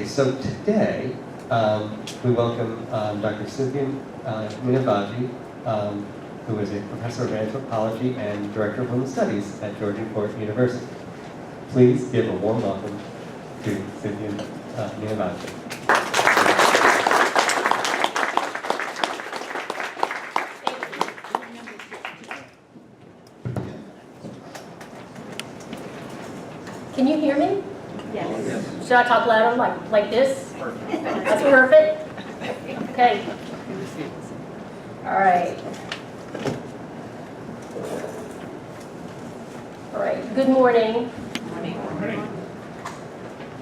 so today we welcome Dr. Cynthia Ninivaggi, who is a professor of anthropology and director of women's studies at Georgia Fort University. Please give a warm welcome to Cynthia Ninivaggi. Can you hear me? Yes. Should I talk louder, like this? That's perfect? Okay. All right. All right, good morning.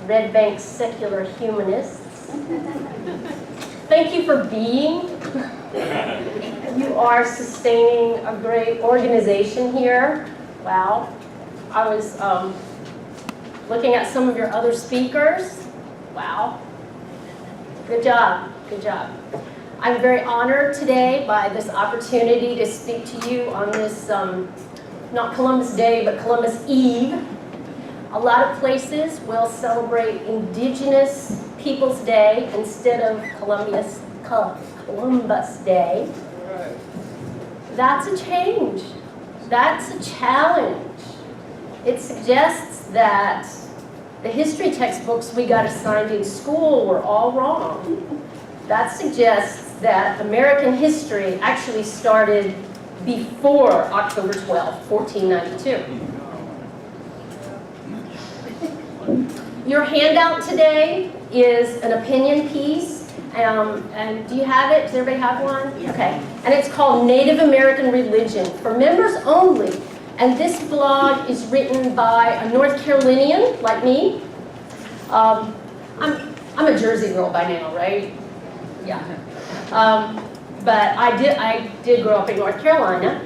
Red Bank secular humanists. Thank you for being. You are sustaining a great organization here. Wow. I was looking at some of your other speakers. Wow. Good job. Good job. I'm very honored today by this opportunity to speak to you on this, not Columbus Day, but Columbus Eve. A lot of places will celebrate Indigenous Peoples Day instead of Columbus Day. That's a change. That's a challenge. It suggests that the history textbooks we got assigned in school were all wrong. That suggests that American history actually started before October 12, 1492. Your handout today is an opinion piece, and do you have it? Does everybody have one? Okay. And it's called Native American Religion, for members only. And this blog is written by a North Carolinian like me. I'm a Jersey girl by now, right? Yeah. But I did grow up in North Carolina.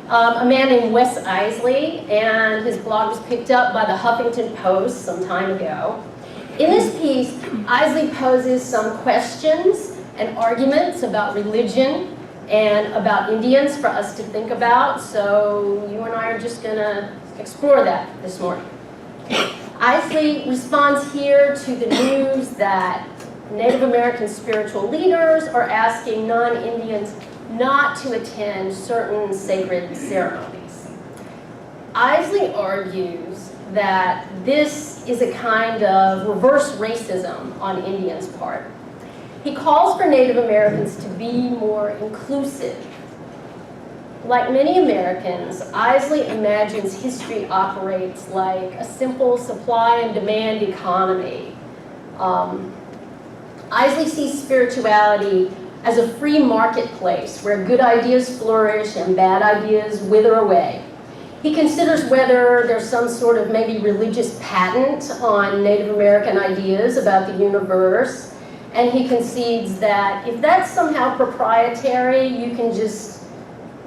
A man named Wes Isley, and his blog was picked up by the Huffington Post some time ago. In this piece, Isley poses some questions and arguments about religion and about Indians for us to think about, so you and I are just going to explore that this morning. Isley responds here to the news that Native American spiritual leaders are asking non-Indians not to attend certain sacred ceremonies. Isley argues that this is a kind of reverse racism on Indians' part. He calls for Native Americans to be more inclusive. Like many Americans, Isley imagines history operates like a simple supply and demand economy. Isley sees spirituality as a free marketplace where good ideas flourish and bad ideas wither away. He considers whether there's some sort of maybe religious patent on Native American ideas about the universe. And he concedes that if that's somehow proprietary, you can just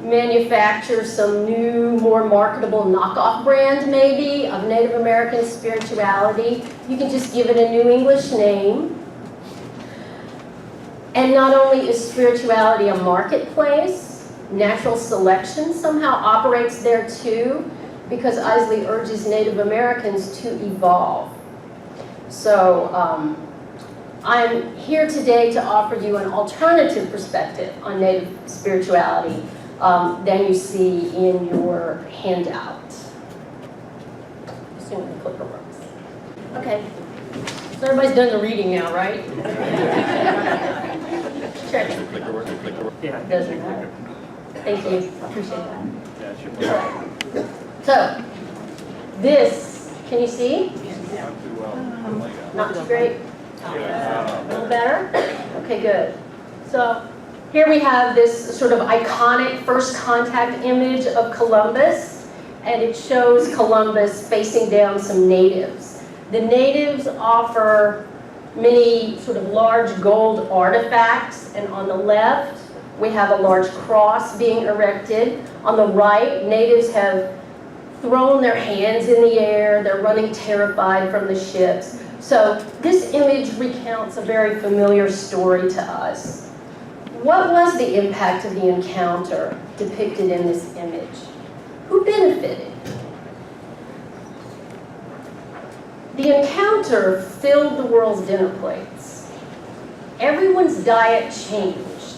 manufacture some new, more marketable knockoff brand, maybe, of Native American spirituality. You can just give it a new English name. And not only is spirituality a marketplace, natural selection somehow operates there too, because Isley urges Native Americans to evolve. So, I'm here today to offer you an alternative perspective on Native spirituality than you see in your handout. Assuming the clicker works. Okay, so everybody's done the reading now, right? Check. Yeah, it doesn't matter. Thank you, appreciate that. So, this, can you see? Not too great? A little better? Okay, good. So here we have this sort of iconic first contact image of Columbus, and it shows Columbus facing down some natives. The natives offer many sort of large gold artifacts, and on the left we have a large cross being erected. On the right, natives have thrown their hands in the air, they're running terrified from the ships. So this image recounts a very familiar story to us. What was the impact of the encounter depicted in this image? Who benefited? The encounter encounter filled the world's dinner plates. Everyone's diet changed.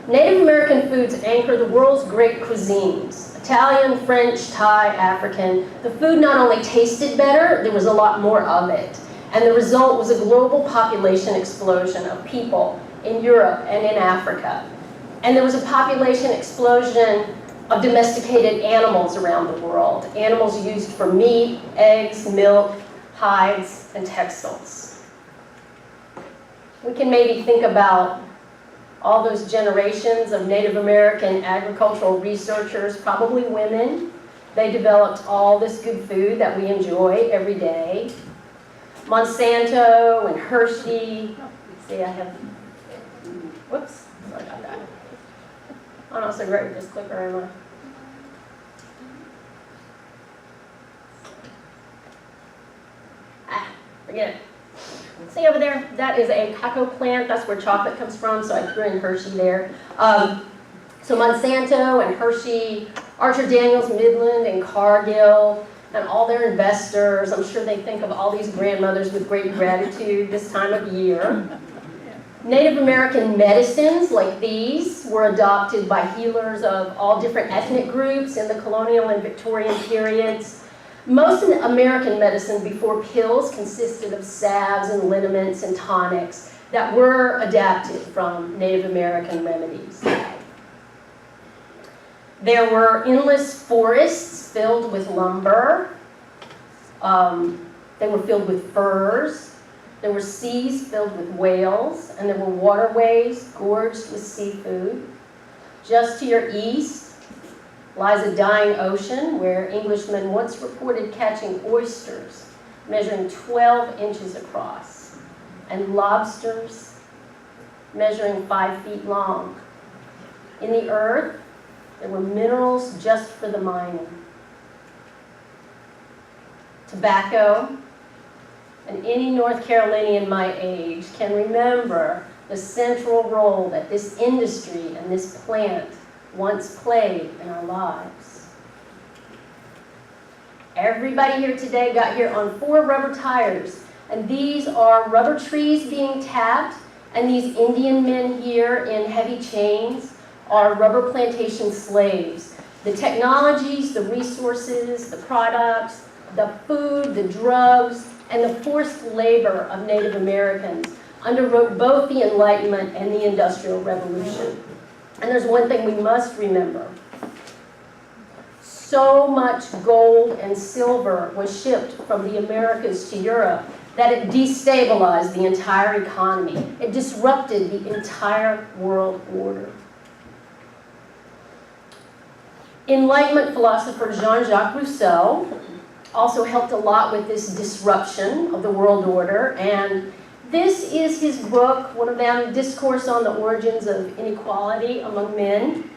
Native American foods anchor the world's great cuisines. Italian, French, Thai, African. The food not only tasted better, there was a lot more of it. And the result was a global population explosion of people in Europe and in Africa. And there was a population explosion of domesticated animals around the world. Animals used for meat, eggs, milk, hides, and textiles. We can maybe think about all those generations of Native American agricultural researchers, probably women. They developed all this good food that we enjoy every day. Monsanto and Hershey. See, I have, whoops, sorry about that. I'm not so great with this clicker, am I? Forget it. See over there? That is a cacao plant. That's where chocolate comes from, so I threw in Hershey there. So Monsanto and Hershey, Archer Daniels, Midland, and Cargill, and all their investors. I'm sure they think of all these grandmothers with great gratitude this time of year. Native American medicines like these were adopted by healers of all different ethnic groups in the colonial and Victorian periods. Most American medicine before pills consisted of salves and liniments and tonics that were adapted from Native American remedies. There were endless forests filled with lumber. They were filled with furs. There were seas filled with whales, and there were waterways gorged with seafood. Just to your east lies a dying ocean where Englishmen once reported catching oysters measuring 12 inches across, and lobsters measuring 5 feet long. In the earth, there were minerals just for the mining. Tobacco, and any North Carolinian my age can remember the central role that this industry and this plant once played in our lives. Everybody here today got here on 4 rubber tires, and these are rubber trees being tapped, and these Indian men here in heavy chains are rubber plantation slaves. The technologies, the resources, the products, the food, the drugs, and the forced labor of Native Americans underwrote both the Enlightenment and the Industrial Revolution. And there's one thing we must remember. So much gold and silver was shipped from the Americas to Europe that it destabilized the entire economy. It disrupted the entire world order. Enlightenment philosopher Jean-Jacques Rousseau also helped a lot with this disruption of the world order, and this is his book, one of them, Discourse on the Origins of Inequality Among Men.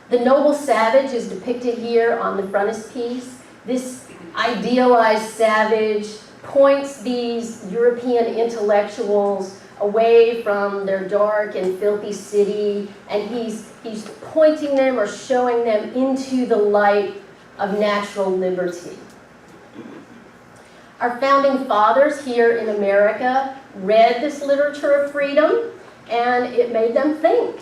The noble savage is depicted here on the frontispiece. This idealized savage points these European intellectuals away from their dark and filthy city, and he's pointing them or showing them into the light of natural liberty. Our founding fathers here in America read this literature of freedom, and it made them think.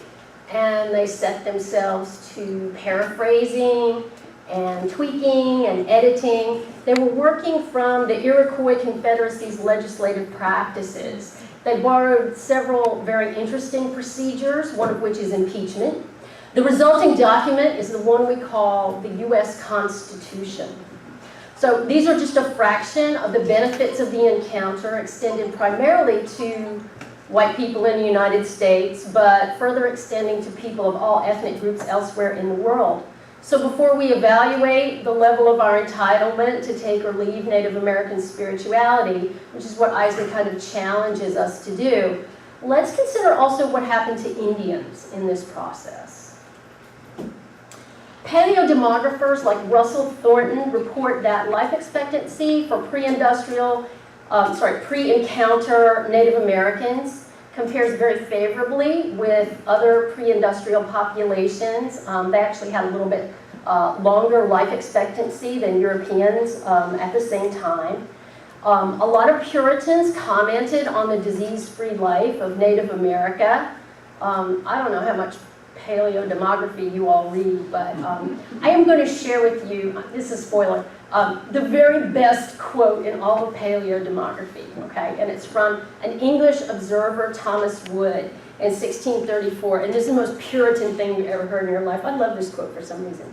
And they set themselves to paraphrasing and tweaking and editing. They were working from the Iroquois Confederacy's legislative practices. They borrowed several very interesting procedures, one of which is impeachment. The resulting document is the one we call the U.S. Constitution. So these are just a fraction of the benefits of the encounter, extended primarily to white people in the United States, but further extending to people of all ethnic groups elsewhere in the world. So before we evaluate the level of our entitlement to take or leave Native American spirituality, which is what Isaac kind of challenges us to do, let's consider also what happened to Indians in this process. Paleodemographers like Russell Thornton report that life expectancy for pre-encounter Native Americans compares very favorably with other pre-industrial populations. They actually had a little bit longer life expectancy than Europeans at the same time. A lot of Puritans commented on the disease-free life of Native America. I don't know how much paleodemography you all read, but I am going to share with you, this is a spoiler, the very best quote in all of paleodemography, okay? And it's from an English observer, Thomas Wood, in 1634, and this is the most Puritan thing you've ever heard in your life. I love this quote for some reason.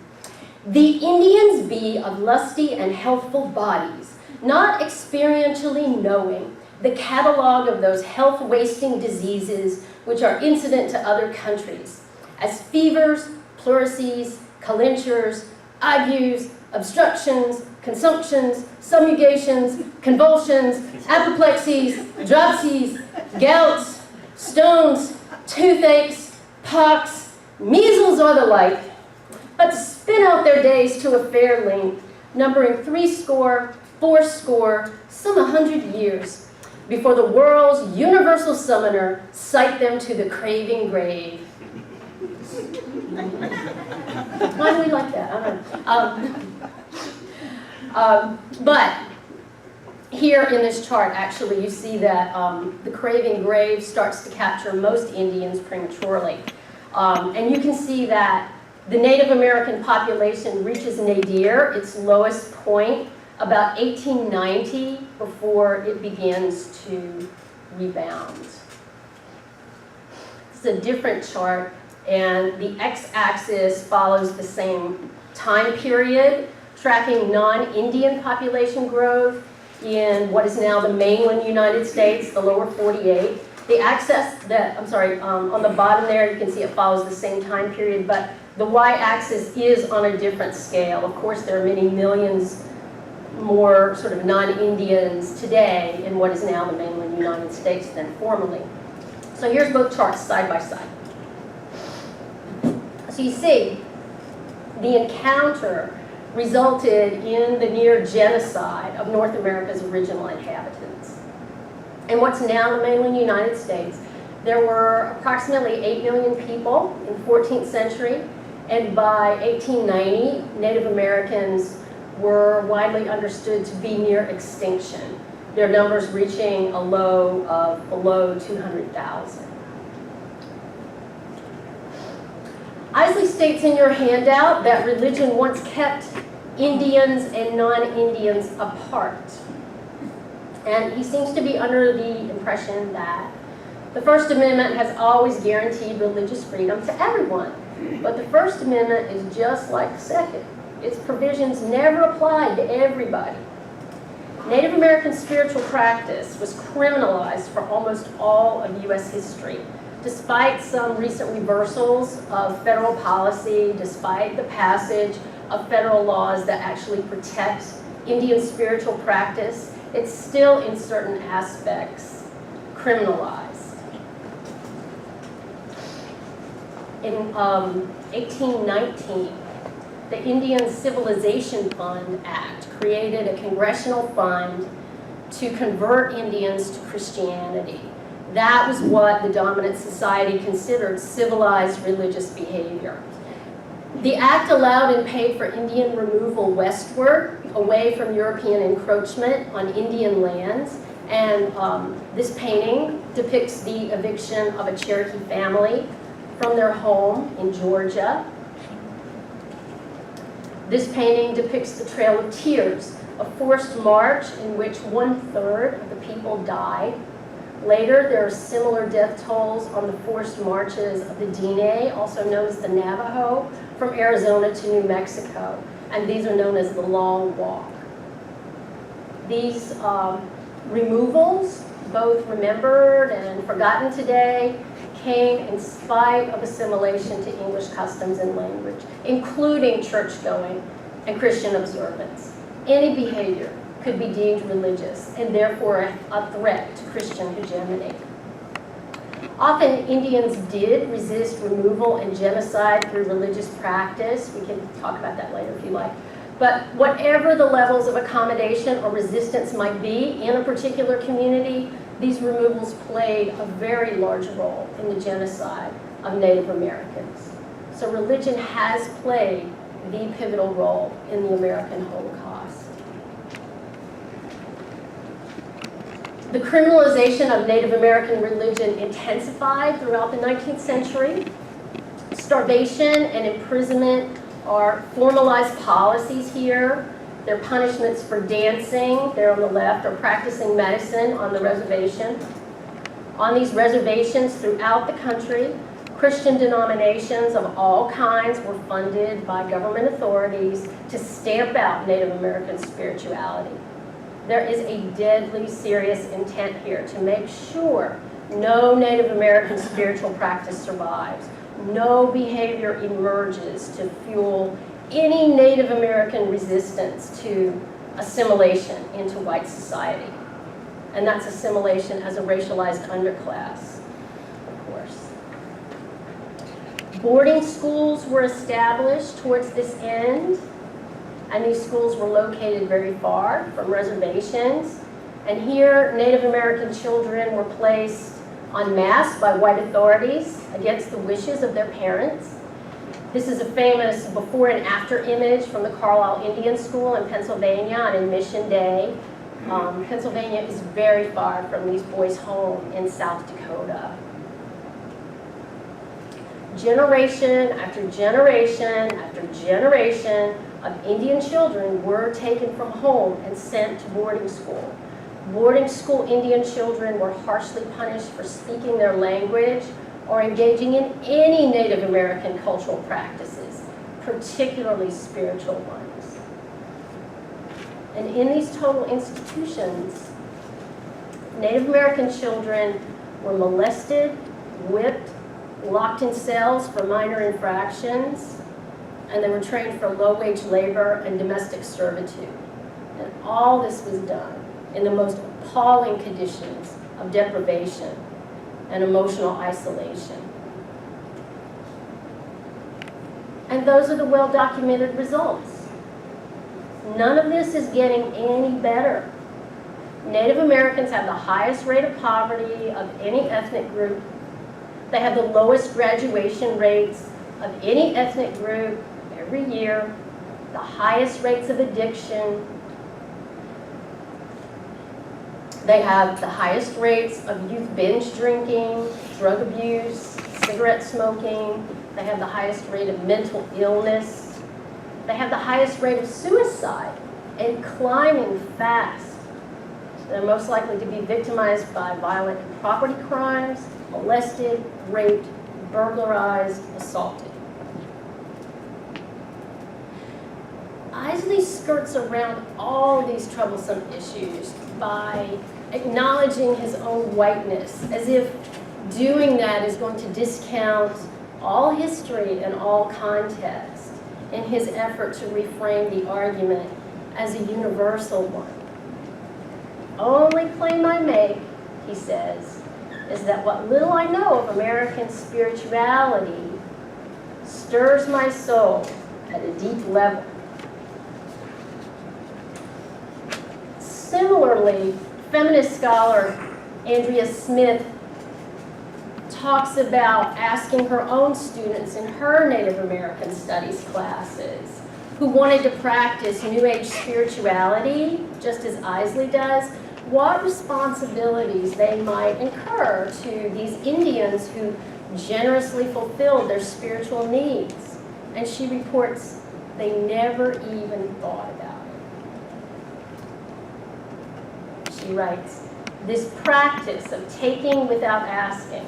"The Indians be of lusty and healthful bodies, not experientially knowing the catalogue of those health-wasting diseases which are incident to other countries, as fevers, pleurisy, calentures, agues, obstructions, consumptions, submugations, convulsions, apoplexies, dropsies, gouts, stones, toothaches, pox, measles, or the like, but to spin out their days to a fair length, numbering 60, 80, some 100 years, before the world's universal summoner cite them to the craving grave." Why do we like that? I don't know. But here in this chart, actually, you see that the craving grave starts to capture most Indians prematurely. And you can see that the Native American population reaches nadir, its lowest point, about 1890 before it begins to rebound. It's a different chart, and the x-axis follows the same time period, tracking non-Indian population growth in what is now the mainland United States, the lower 48. The axis on the bottom there, you can see it follows the same time period, but the y-axis is on a different scale. Of course, there are many millions more sort of non-Indians today in what is now the mainland United States than formerly. So here's both charts side by side. So you see, the encounter resulted in the near genocide of North America's original inhabitants. In what's now the mainland United States, there were approximately 8 million people in the 14th century, and by 1890, Native Americans were widely understood to be near extinction, their numbers reaching a low of below 200,000. Isley states in your handout that religion once kept Indians and non-Indians apart. And he seems to be under the impression that the First Amendment has always guaranteed religious freedom to everyone. But the First Amendment is just like the Second. Its provisions never applied to everybody. Native American spiritual practice was criminalized for almost all of U.S. history, despite some recent reversals of federal policy, despite the passage of federal laws that actually protect Indian spiritual practice. It's still, in certain aspects, criminalized. In 1819, the Indian Civilization Fund Act created a congressional fund to convert Indians to Christianity. That was what the dominant society considered civilized religious behavior. The act allowed and paid for Indian removal westward, away from European encroachment on Indian lands. And this painting depicts the eviction of a Cherokee family from their home in Georgia. This painting depicts the Trail of Tears, a forced march in which 1/3 of the people died. Later, there are similar death tolls on the forced marches of the Diné, also known as the Navajo, from Arizona to New Mexico, and these are known as the Long Walk. These removals, both remembered and forgotten today, came in spite of assimilation to English customs and language, including church-going and Christian observance. Any behavior could be deemed religious and therefore a threat to Christian hegemony. Often Indians did resist removal and genocide through religious practice. We can talk about that later if you like. But whatever the levels of accommodation or resistance might be in a particular community, these removals played a very large role in the genocide of Native Americans. So religion has played the pivotal role in the American Holocaust. The criminalization of Native American religion intensified throughout the 19th century. Starvation and imprisonment are formalized policies here. They're punishments for dancing, there on the left, or practicing medicine on the reservation. On these reservations throughout the country, Christian denominations of all kinds were funded by government authorities to stamp out Native American spirituality. There is a deadly serious intent here to make sure no Native American spiritual practice survives. No behavior emerges to fuel any Native American resistance to assimilation into white society. And that's assimilation as a racialized underclass, of course. Boarding schools were established towards this end, and these schools were located very far from reservations. And here, Native American children were placed en masse by white authorities against the wishes of their parents. This is a famous before and after image from the Carlisle Indian School in Pennsylvania on Admission Day. Pennsylvania is very far from these boys' home in South Dakota. Generation after generation after generation of Indian children were taken from home and sent to boarding school. Boarding school Indian children were harshly punished for speaking their language or engaging in any Native American cultural practices, particularly spiritual ones. And in these total institutions, Native American children were molested, whipped, locked in cells for minor infractions, and they were trained for low-wage labor and domestic servitude. And all this was done in the most appalling conditions of deprivation and emotional isolation. And those are the well-documented results. None of this is getting any better. Native Americans have the highest rate of poverty of any ethnic group. They have the lowest graduation rates of any ethnic group every year, the highest rates of addiction. They have the highest rates of youth binge drinking, drug abuse, cigarette smoking. They have the highest rate of mental illness. They have the highest rate of suicide, and climbing fast. They're most likely to be victimized by violent property crimes, molested, raped, burglarized, assaulted. Isley skirts around all these troublesome issues by acknowledging his own whiteness, as if doing that is going to discount all history and all context in his effort to reframe the argument as a universal one. Only claim I make, he says, is that what little I know of American spirituality stirs my soul at a deep level. Similarly, feminist scholar Andrea Smith talks about asking her own students in her Native American Studies classes who wanted to practice New Age spirituality, just as Isley does, what responsibilities they might incur to these Indians who generously fulfilled their spiritual needs. And she reports they never even thought about it. She writes, "This practice of taking without asking,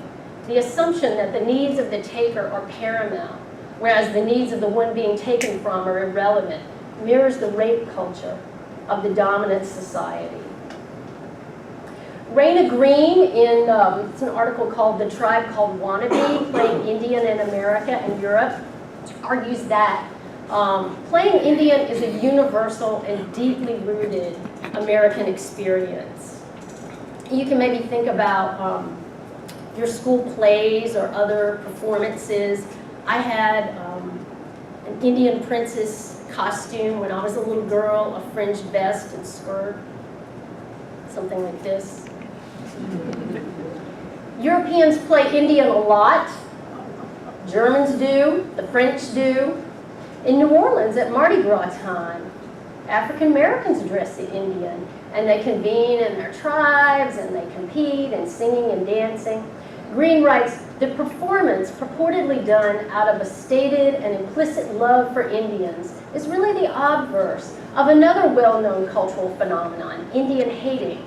the assumption that the needs of the taker are paramount, whereas the needs of the one being taken from are irrelevant, mirrors the rape culture of the dominant society." Raina Green, in it's an article called "The Tribe Called Wannabe, Playing Indian in America and Europe," argues that playing Indian is a universal and deeply rooted American experience. You can maybe think about your school plays or other performances. I had an Indian princess costume when I was a little girl, a fringed vest and skirt, something like this. Europeans play Indian a lot. Germans do, the French do. In New Orleans at Mardi Gras time, African Americans dress in Indian. and they convene in their tribes, and they compete in singing and dancing. Green writes, the performance purportedly done out of a stated and implicit love for Indians is really the obverse of another well-known cultural phenomenon, Indian hating,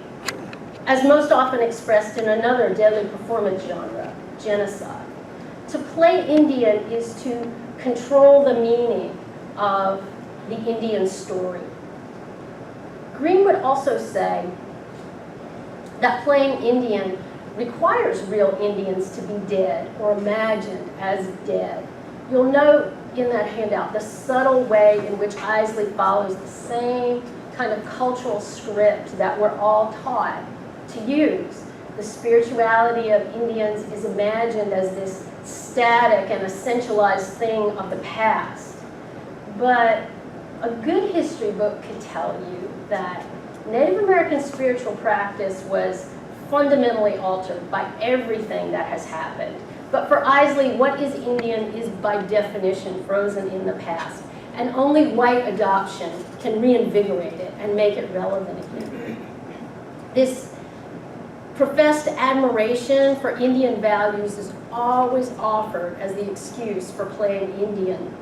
as most often expressed in another deadly performance genre, genocide. To play Indian is to control the meaning of the Indian story. Green would also say that playing Indian requires real Indians to be dead or imagined as dead. You'll note in that handout the subtle way in which Isley follows the same kind of cultural script that we're all taught to use. The spirituality of Indians is imagined as this static and essentialized thing of the past. But a good history book could tell you that Native American spiritual practice was fundamentally altered by everything that has happened. But for Isley, what is Indian is by definition frozen in the past. And only white adoption can reinvigorate it and make it relevant again. This professed admiration for Indian values is always offered as the excuse for playing Indian.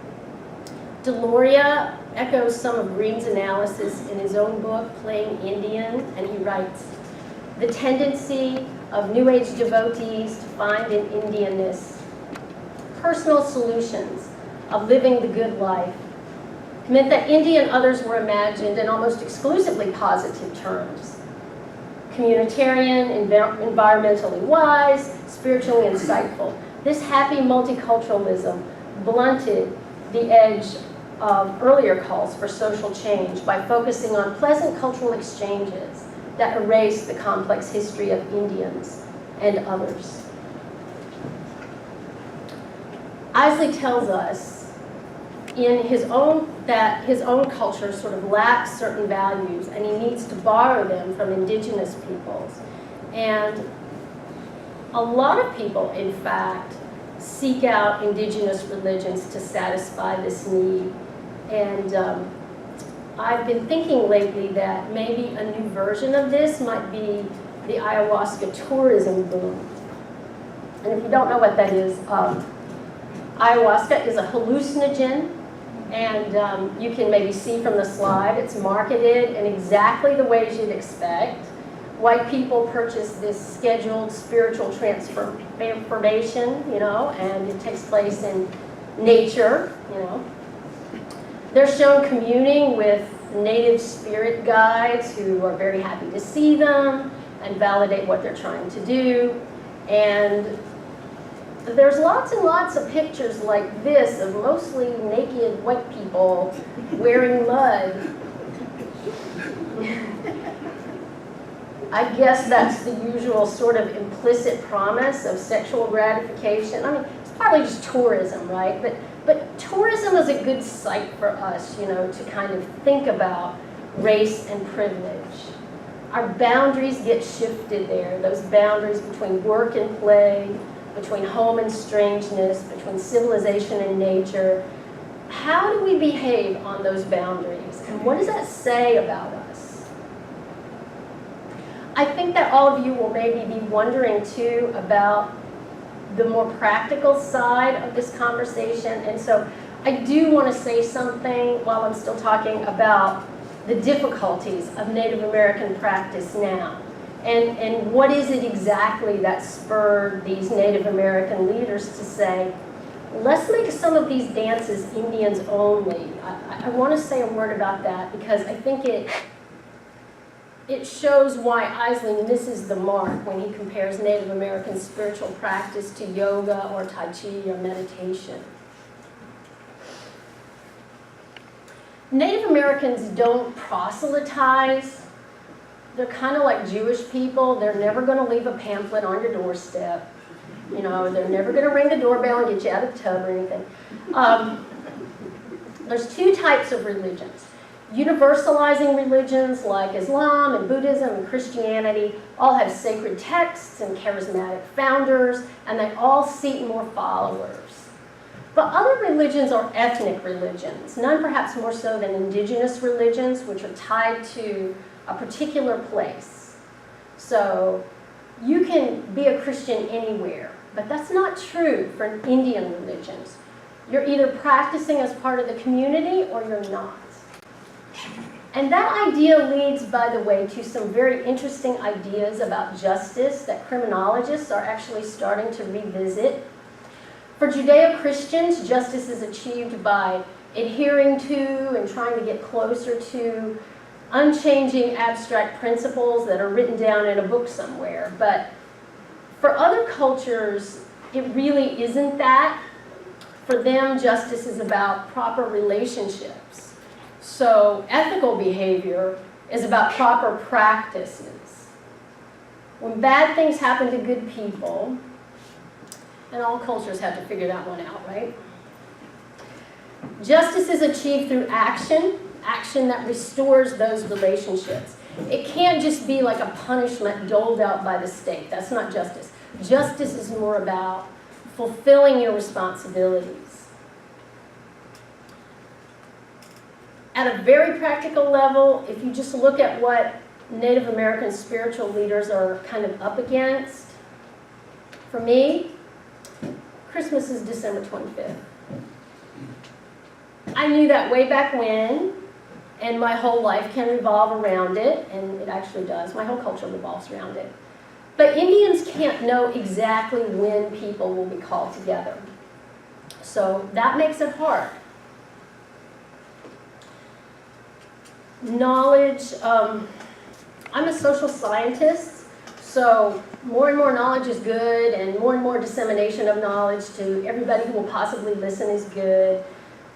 Deloria echoes some of Green's analysis in his own book, Playing Indian, and he writes, the tendency of New Age devotees to find in Indianness personal solutions of living the good life meant that Indian others were imagined in almost exclusively positive terms. Communitarian, environmentally wise, spiritually insightful. This happy multiculturalism blunted the edge of earlier calls for social change by focusing on pleasant cultural exchanges that erase the complex history of Indians and others. Isley tells us in his own that his own culture sort of lacks certain values and he needs to borrow them from indigenous peoples. And a lot of people, in fact, seek out indigenous religions to satisfy this need. And I've been thinking lately that maybe a new version of this might be the ayahuasca tourism boom. And if you don't know what that is, ayahuasca is a hallucinogen, and you can maybe see from the slide, it's marketed in exactly the ways you'd expect. White people purchase this scheduled spiritual transformation, and it takes place in nature, They're shown communing with native spirit guides who are very happy to see them and validate what they're trying to do. And there's lots and lots of pictures like this of mostly naked white people wearing mud. I guess that's the usual sort of implicit promise of sexual gratification. I mean, it's partly just tourism, right? But tourism is a good site for us, to kind of think about race and privilege. Our boundaries get shifted there, those boundaries between work and play, between home and strangeness, between civilization and nature. How do we behave on those boundaries? And what does that say about us? I think that all of you will maybe be wondering too about the more practical side of this conversation. And so I do want to say something while I'm still talking about the difficulties of Native American practice now. And what is it exactly that spurred these Native American leaders to say, let's make some of these dances Indians only. I want to say a word about that because I think it shows why Isley misses the mark when he compares Native American spiritual practice to yoga or Tai Chi or meditation. Native Americans don't proselytize. They're kind of like Jewish people. They're never going to leave a pamphlet on your doorstep. They're never going to ring the doorbell and get you out of the tub or anything. There's two types of religions. Universalizing religions like Islam and Buddhism and Christianity all have sacred texts and charismatic founders, and they all seek more followers. But other religions are ethnic religions, none perhaps more so than indigenous religions, which are tied to a particular place. So you can be a Christian anywhere, but that's not true for Indian religions. You're either practicing as part of the community or you're not. And that idea leads, by the way, to some very interesting ideas about justice that criminologists are actually starting to revisit. For Judeo-Christians, justice is achieved by adhering to and trying to get closer to unchanging abstract principles that are written down in a book somewhere. But for other cultures, it really isn't that. For them, justice is about proper relationships. So ethical behavior is about proper practices. When bad things happen to good people, and all cultures have to figure that one out, right? Justice is achieved through action, action that restores those relationships. It can't just be like a punishment doled out by the state. That's not justice. Justice is more about fulfilling your responsibilities. At a very practical level, if you just look at what Native American spiritual leaders are kind of up against, for me, Christmas is December 25th. I knew that way back when, and my whole life can revolve around it, and it actually does. My whole culture revolves around it. But Indians can't know exactly when people will be called together. So that makes it hard. Knowledge, I'm a social scientist, so more and more knowledge is good, and more dissemination of knowledge to everybody who will possibly listen is good.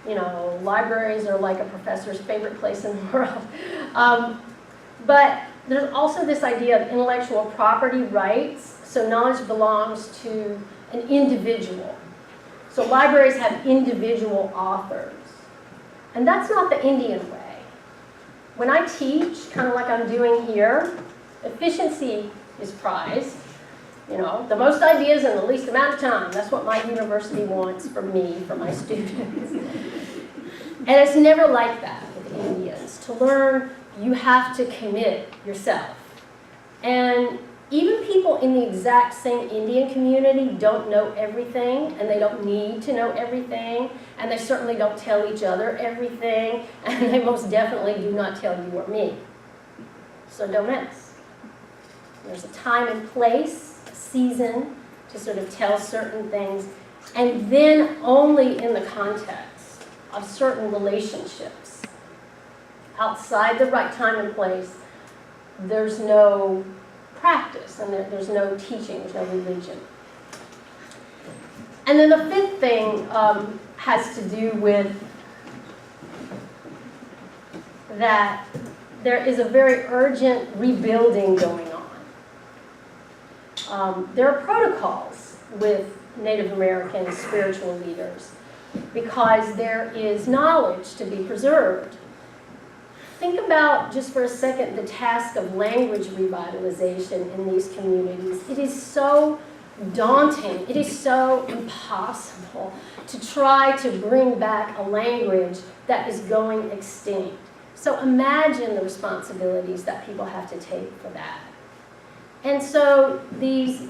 You know, libraries are like a professor's favorite place in the world. But there's also this idea of intellectual property rights. So knowledge belongs to an individual. So libraries have individual authors. And that's not the Indian way. When I teach, kind of like I'm doing here, efficiency is prized. You know, the most ideas in the least amount of time. That's what my university wants from me, for my students. And it's never like that with Indians. To learn, you have to commit yourself. And even people in the exact same Indian community don't know everything, and they don't need to know everything, and they certainly don't tell each other everything, and they most definitely do not tell you or me. So don't mess. There's a time and place, a season, to sort of tell certain things, and then only in the context of certain relationships. Outside the right time and place, there's no practice, and there's no teaching, there's no religion. And then the fifth thing has to do with that there is a very urgent rebuilding going on. There are protocols with Native American spiritual leaders because there is knowledge to be preserved. Think about, just for a second, the task of language revitalization in these communities. It is so daunting, it is so impossible to try to bring back a language that is going extinct. So imagine the responsibilities that people have to take for that. And so these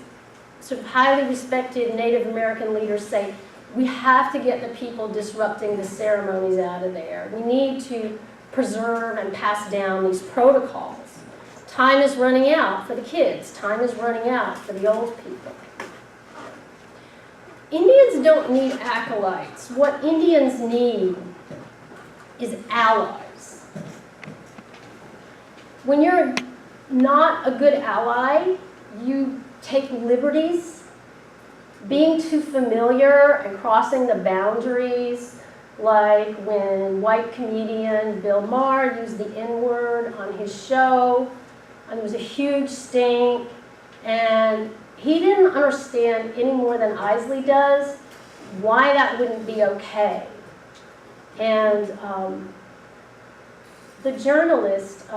sort of highly respected Native American leaders say, we have to get the people disrupting the ceremonies out of there. We need to preserve and pass down these protocols. Time is running out for the kids. Time is running out for the old people. Indians don't need acolytes. What Indians need is allies. When you're not a good ally, you take liberties. Being too familiar and crossing the boundaries, like when white comedian Bill Maher used the N-word on his show, and there was a huge stink, and he didn't understand any more than Isley does why that wouldn't be okay. And the journalist,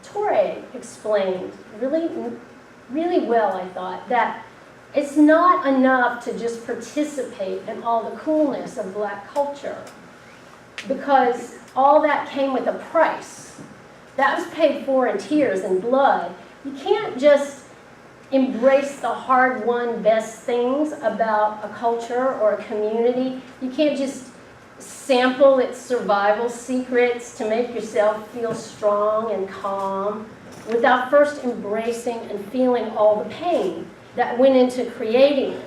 Torre, explained really well, I thought, that it's not enough to just participate in all the coolness of black culture, because all that came with a price. That was paid for in tears and blood. You can't just embrace the hard-won best things about a culture or a community. You can't just sample its survival secrets to make yourself feel strong and calm without first embracing and feeling all the pain that went into creating it.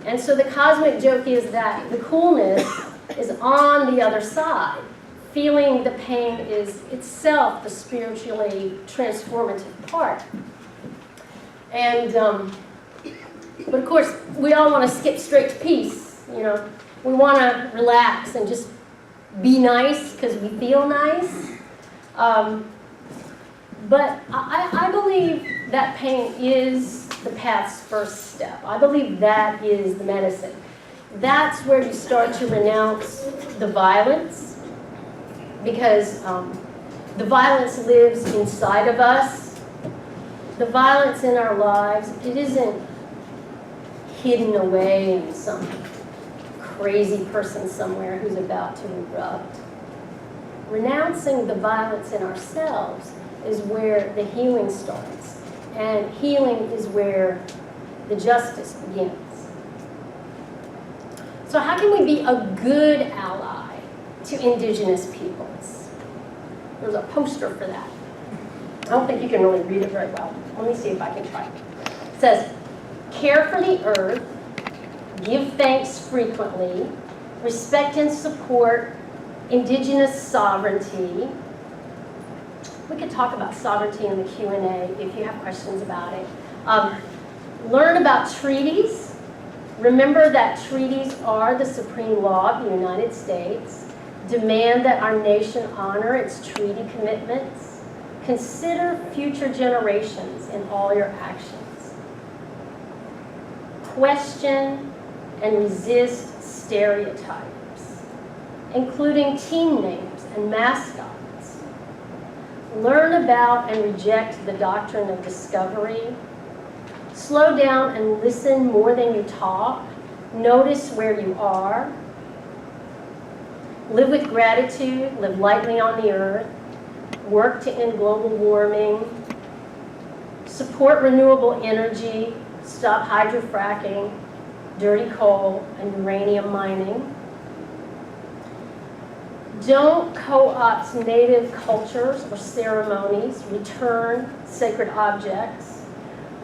And so the cosmic joke is that the coolness is on the other side. Feeling the pain is itself the spiritually transformative part. And, but of course, we all want to skip straight to peace, you know. We want to relax and just be nice because we feel nice. But I believe that pain is the path's first step. I believe that is the medicine. That's where you start to renounce the violence, because the violence lives inside of us. The violence in our lives, it isn't hidden away in some crazy person somewhere who's about to erupt. Renouncing the violence in ourselves is where the healing starts. And healing is where the justice begins. So how can we be a good ally to indigenous peoples? There's a poster for that. I don't think you can really read it very well. Let me see if I can try. It says, care for the earth, give thanks frequently, respect and support indigenous sovereignty. We could talk about sovereignty in the Q&A if you have questions about it. Learn about treaties. Remember that treaties are the supreme law of the United States. Demand that our nation honor its treaty commitments. Consider future generations in all your actions. Question and resist stereotypes, including team names and mascots. Learn about and reject the doctrine of discovery. Slow down and listen more than you talk. Notice where you are. Live with gratitude, live lightly on the earth. Work to end global warming. Support renewable energy. Stop hydrofracking, dirty coal, and uranium mining. Don't co-opt native cultures or ceremonies. Return sacred objects.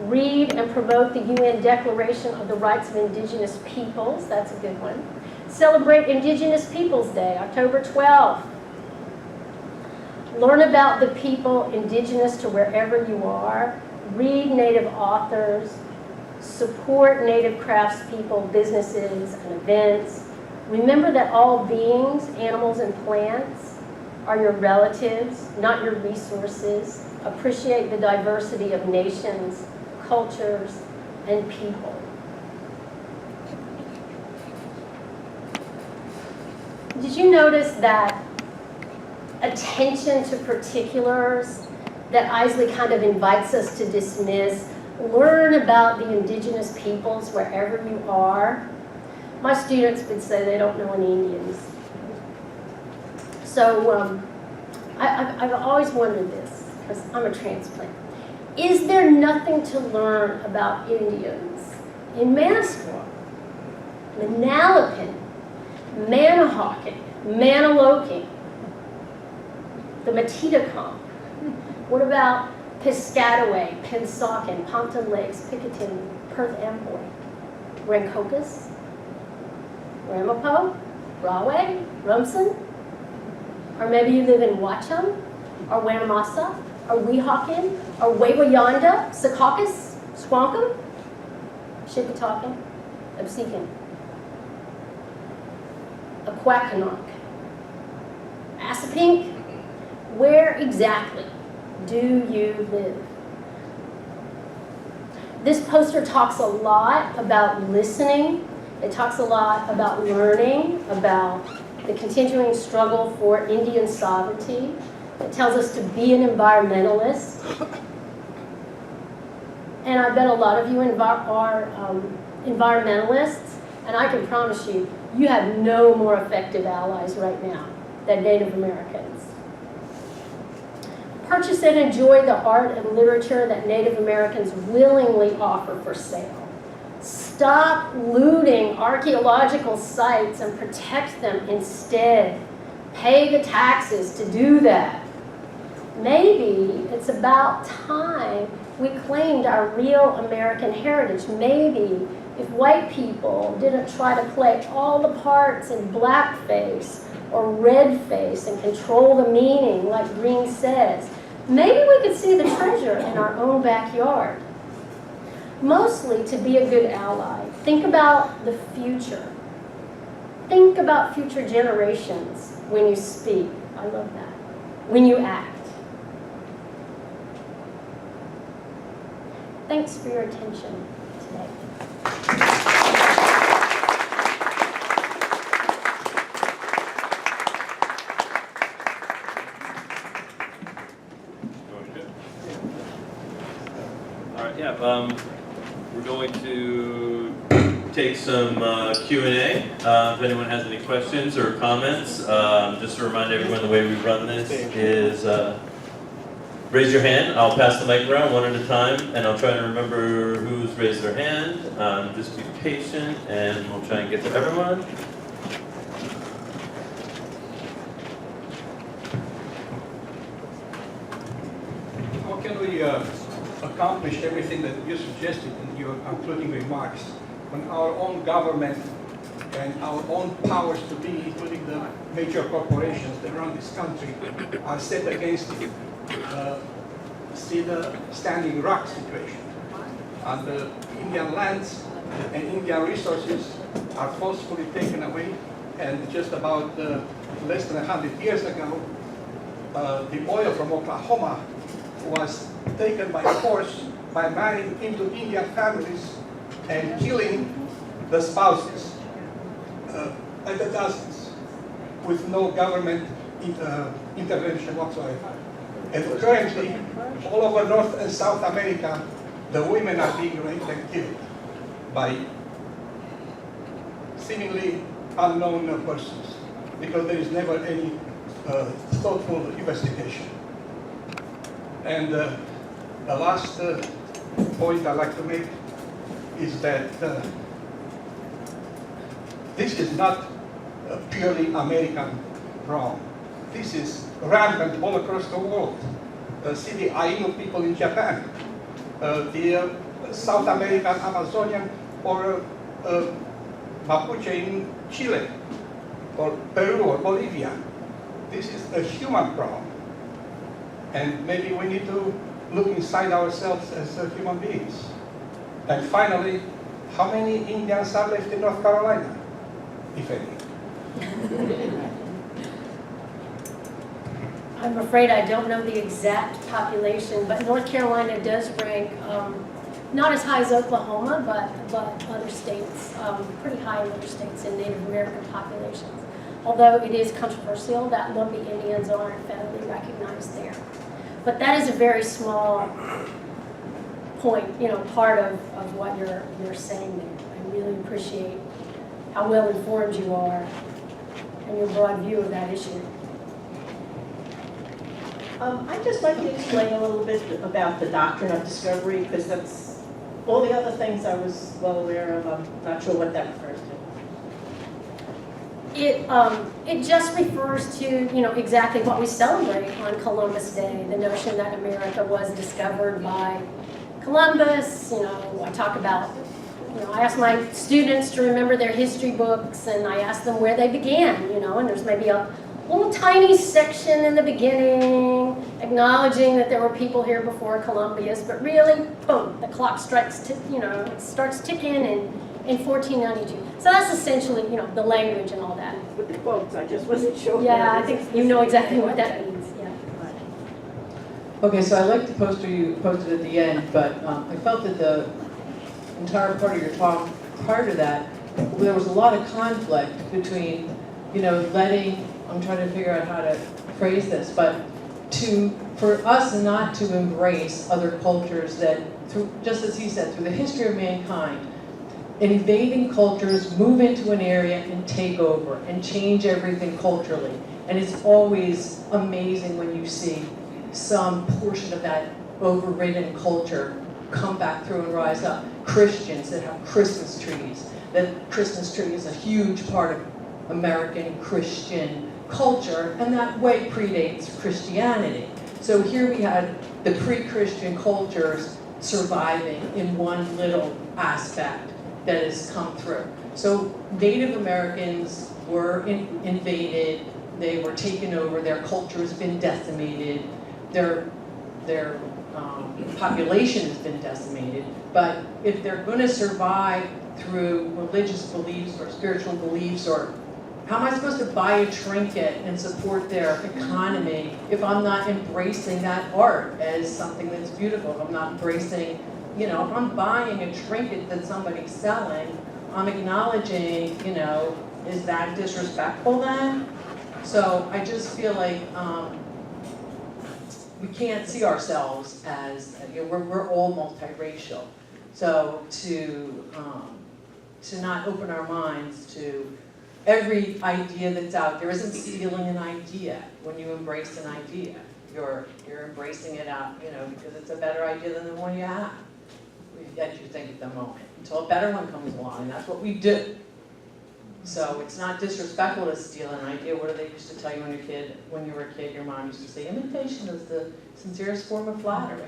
Read and promote the UN Declaration of the Rights of Indigenous Peoples. That's a good one. Celebrate Indigenous Peoples Day, October 12th. Learn about the people indigenous to wherever you are. Read Native authors. Support Native craftspeople, businesses, and events. Remember that all beings, animals and plants, are your relatives, not your resources. Appreciate the diversity of nations, cultures, and people. Did you notice that attention to particulars that Isley kind of invites us to dismiss? Learn about the indigenous peoples wherever you are. My students would say they don't know any Indians. So I've always wondered this, because I'm a transplant. Is there nothing to learn about Indians in Manasquan, Manalapan, Manahawkin, Manaloking, the Matitakom? What about Piscataway, Pennsauken, Pompton Lakes, Picketton, Perth Amboy, Rancocas, Ramapo, Rahway, Rumson? Or maybe you live in Watchung, or Wanamassa, or Weehawken, or Wawayanda, Secaucus, Squonkam, Shippecanock, Absecon, Aquakanok, Assapeink. Where exactly do you live? This poster talks a lot about listening. It talks a lot about learning, about the continuing struggle for Indian sovereignty. It tells us to be an environmentalist. And I bet a lot of you are environmentalists, and I can promise you, you have no more effective allies right now than Native Americans. Purchase and enjoy the art and literature that Native Americans willingly offer for sale. Stop looting archaeological sites and protect them instead. Pay the taxes to do that. Maybe it's about time we claimed our real American heritage. Maybe if white people didn't try to play all the parts in blackface or redface and control the meaning like Green says, maybe we could see the treasure in our own backyard. Mostly to be a good ally. Think about the future. Think about future generations when you speak. I love that. When you act. Thanks for your attention today. All right, yeah, we're going to take some Q&A. If anyone has any questions or comments, just to remind everyone, the way we run this is raise your hand. I'll pass the mic around one at a time, and I'll try to remember who's raised their hand. Just be patient, and we'll try and get to everyone. How can we accomplish everything that you suggested in your concluding remarks when our own government and our own powers to be, including the major corporations that run this country, are set against it? See the Standing Rock situation. And the Indian lands and Indian resources are forcefully taken away. And just about less than 100 years ago, the oil from Oklahoma was taken by force by marrying into Indian families and killing the spouses by the dozens with no government intervention whatsoever. And currently, all over North and South America, the women are being raped and killed by seemingly unknown persons because there is never any thoughtful investigation. And the last point I'd like to make is that this is not a purely American problem. This is rampant all across the world. See the Ainu people in Japan, the South American Amazonian or Mapuche in Chile, or Peru or Bolivia. This is a human problem. And maybe we need to look inside ourselves as human beings. And finally, how many Indians are left in North Carolina, if any? I'm afraid I don't know the exact population, but North Carolina does rank not as high as Oklahoma, but other states, pretty high in other states in Native American populations. Although it is controversial that Lumbee Indians aren't federally recognized there. But that is a very small point, part of what you're saying there. I really appreciate how well informed you are and your broad view of that issue. I'd just like to explain a little bit about the doctrine of discovery, because that's all the other things I was well aware of. I'm not sure what that refers to. It just refers to, exactly what we celebrate on Columbus Day, the notion that America was discovered by Columbus. I talk about, I ask my students to remember their history books, and I ask them where they began, and there's maybe a little tiny section in the beginning acknowledging that there were people here before Columbus, but really, boom, the clock strikes, it starts ticking in 1492. So that's essentially, the language and all that. With the quotes, I just wasn't sure. Yeah, I think you know exactly what that means, yeah. Okay, so I like the poster you posted at the end, but I felt that the entire part of your talk prior to that, there was a lot of conflict between, letting, I'm trying to figure out how to phrase this, but for us not to embrace other cultures that, just as he said, through the history of mankind, invading cultures move into an area and take over and change everything culturally. And it's always amazing when you see some portion of that overridden culture come back through and rise up. Christians that have Christmas trees, that Christmas tree is a huge part of American Christian culture, and that way predates Christianity. So here we had the pre-Christian cultures surviving in one little aspect that has come through. So Native Americans were invaded, they were taken over, their culture has been decimated, their population has been decimated, but if they're going to survive through religious beliefs or spiritual beliefs, or how am I supposed to buy a trinket and support their economy if I'm not embracing that art as something that's beautiful? If I'm not embracing, if I'm buying a trinket that somebody's selling, I'm acknowledging, is that disrespectful then? So I just feel like we can't see ourselves as, we're all multiracial. So to not open our minds to every idea that's out there isn't stealing an idea. When you embrace an idea, you're embracing it out, because it's a better idea than the one you have, that you think at the moment, until a better one comes along, and that's what we do. So it's not disrespectful to steal an idea. What do they used to tell you when you were a kid? Your mom used to say, imitation is the sincerest form of flattery.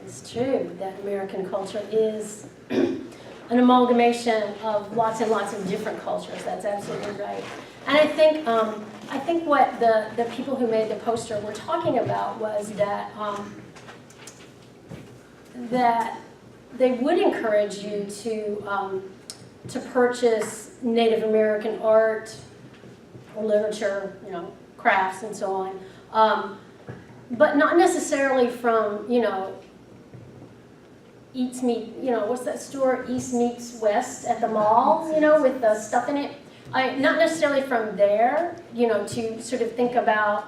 It's true that American culture is an amalgamation of lots and lots of different cultures. That's absolutely right. And I think what the people who made the poster were talking about was that that they would encourage you to purchase Native American art or literature, crafts and so on, but not necessarily from, Eats Meet, what's that store, East Meets West at the mall, with the stuff in it. Not necessarily from there, to sort of think about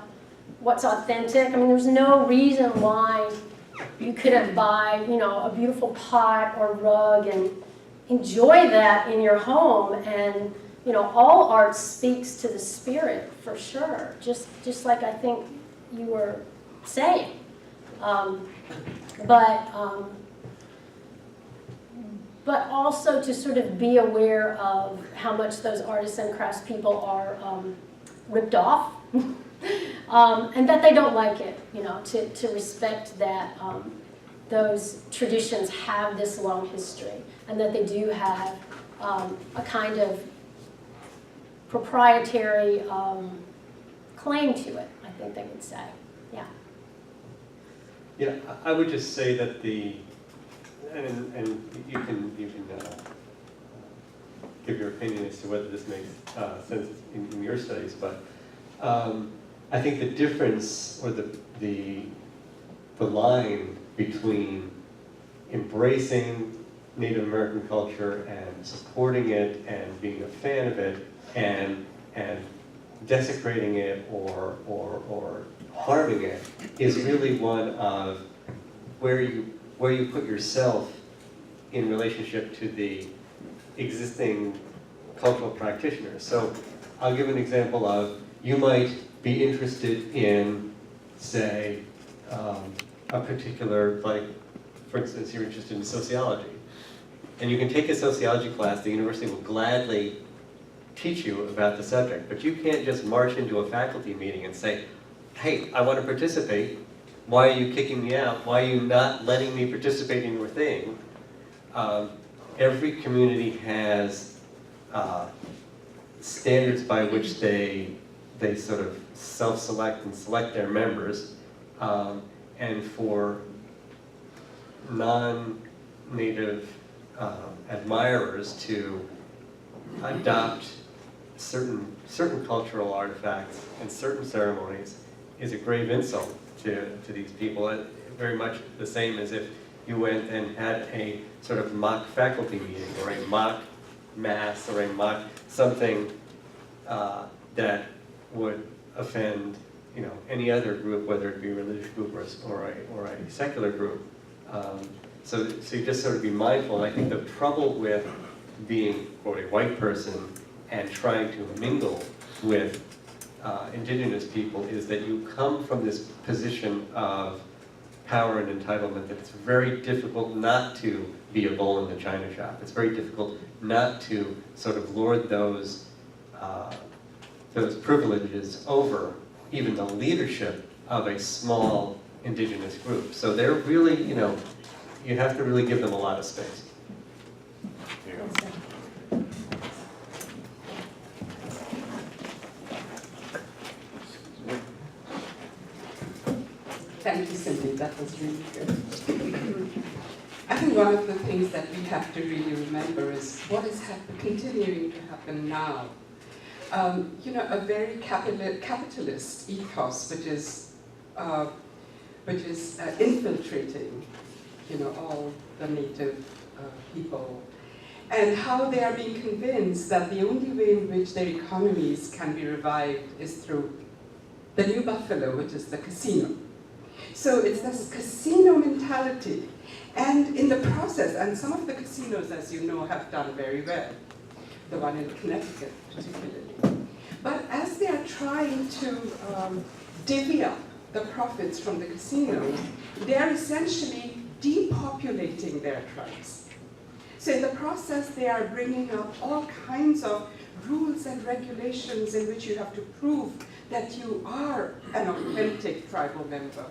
what's authentic. I mean, there's no reason why you couldn't buy, a beautiful pot or rug and enjoy that in your home. And, all art speaks to the spirit, for sure, just like I think you were saying. But also to sort of be aware of how much those artists and craftspeople are ripped off, and that they don't like it, to respect that those traditions have this long history, and that they do have a kind of proprietary claim to it, I think they would say, yeah. Yeah, I would just say that and you can give your opinion as to whether this makes sense in your studies, but I think the difference or the line between embracing Native American culture and supporting it and being a fan of it and desecrating it or harming it is really one of where you put yourself in relationship to the existing cultural practitioners. So I'll give an example of, you might be interested in, say, a particular, for instance, you're interested in sociology. And you can take a sociology class, the university will gladly teach you about the subject, but you can't just march into a faculty meeting and say, hey, I want to participate. Why are you kicking me out? Why are you not letting me participate in your thing? Every community has standards by which they sort of self-select and select their members. And for non-native admirers to adopt certain cultural artifacts and certain ceremonies is a grave insult to these people. Very much the same as if you went and had a sort of mock faculty meeting or a mock mass or a mock something that would offend any other group, whether it be a religious group or a secular group. So you just sort of be mindful. And I think the trouble with being, quote, a white person and trying to mingle with indigenous people is that you come from this position of power and entitlement that it's very difficult not to be a bull in the china shop. It's very difficult not to sort of lord those privileges over even the leadership of a small indigenous group. So they're really, you know, you have to really give them a lot of space. Thank you, Cindy. That was really good. I think one of the things that we have to really remember is what is continuing to happen now. You know, a very capitalist ethos, which is infiltrating, you know, all the native people, and how they are being convinced that the only way in which their economies can be revived is through the new buffalo, which is the casino. So it's this casino mentality, and in the process, and some of the casinos, as you know, have done very well, the one in Connecticut particularly. But as they are trying to divvy up the profits from the casino, they are essentially depopulating their tribes. So in the process, they are bringing up all kinds of rules and regulations in which you have to prove that you are an authentic tribal member.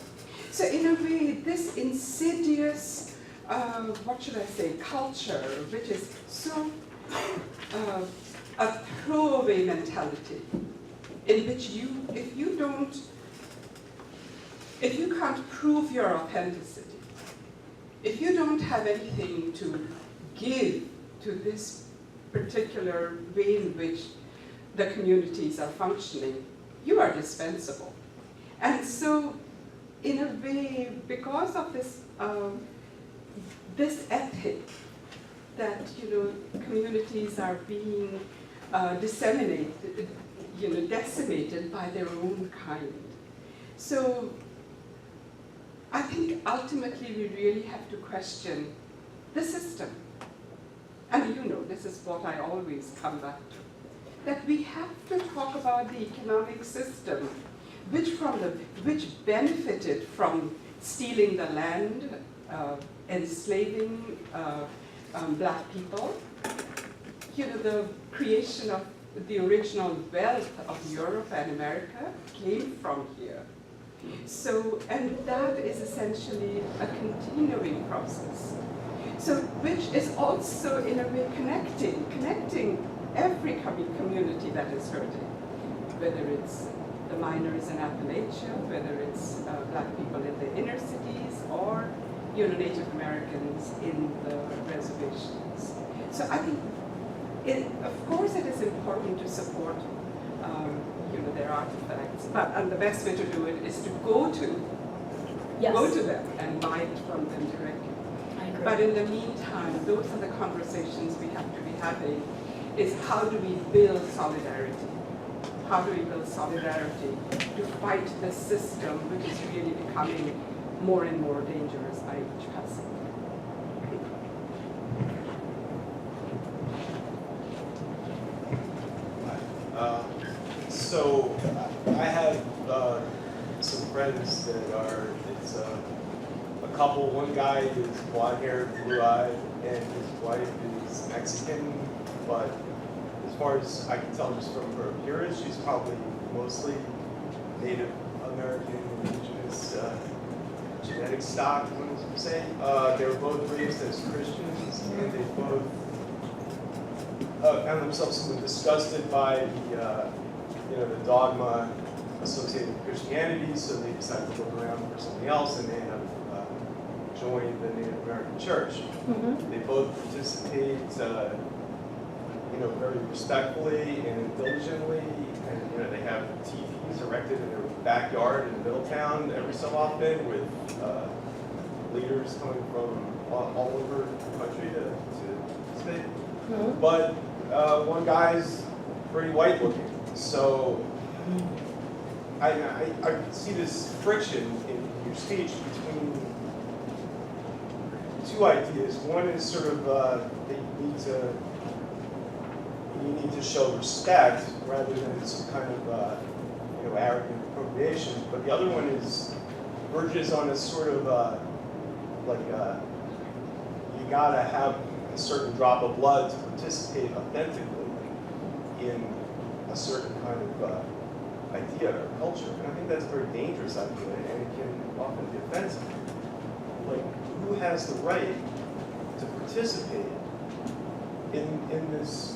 So in a way, this insidious, what should I say, culture, which is so a throwaway mentality, in which if you can't prove your authenticity, if you don't have anything to give to this particular way in which the communities are functioning, you are dispensable. And so, in a way, because of this this ethic that, you know, communities are being disseminated, you know, decimated by their own kind. So I think ultimately we really have to question the system. And you know, this is what I always come back to, that we have to talk about the economic system which benefited from stealing the land, enslaving black people, you know, the creation of the original wealth of Europe and America came from here. So, and that is essentially a continuing process. So, which is also in a way connecting every community that is hurting, whether it's the miners in Appalachia, whether it's black people in the inner cities, or, you know, Native Americans in the reservations. So I think, of course, it is important to support, you know, their artifacts, and the best way to do it is to go to them and buy it from them directly. I agree. But in the meantime, those are the conversations we have to be having, is how do we build solidarity? How do we build solidarity to fight the system, which is really becoming more and more dangerous by each passing? So I have some friends that are, it's a couple. One guy is blonde-haired, blue-eyed, and his wife is Mexican, but as far as I can tell just from her appearance, she's probably mostly Native American, indigenous genetic stock, one would say. They were both raised as Christians, and they both found themselves somewhat disgusted by the, you know, the dogma associated with Christianity, so they decided to look around for something else, and they have joined the Native American Church. Mm-hmm. They both participate, you know, very respectfully and diligently, and you know, they have TVs erected in their backyard in Middletown every so often, with leaders coming from all over the country to participate. Mm-hmm. But one guy's pretty white looking, so I see this friction in your speech between two ideas. One is sort of that you need to show respect rather than some kind of arrogant appropriation, but the other one verges on a sort of you gotta have a certain drop of blood to participate authentically in a certain kind of idea or culture. And I think that's a very dangerous idea, and it can often be offensive. Like, who has the right to participate in these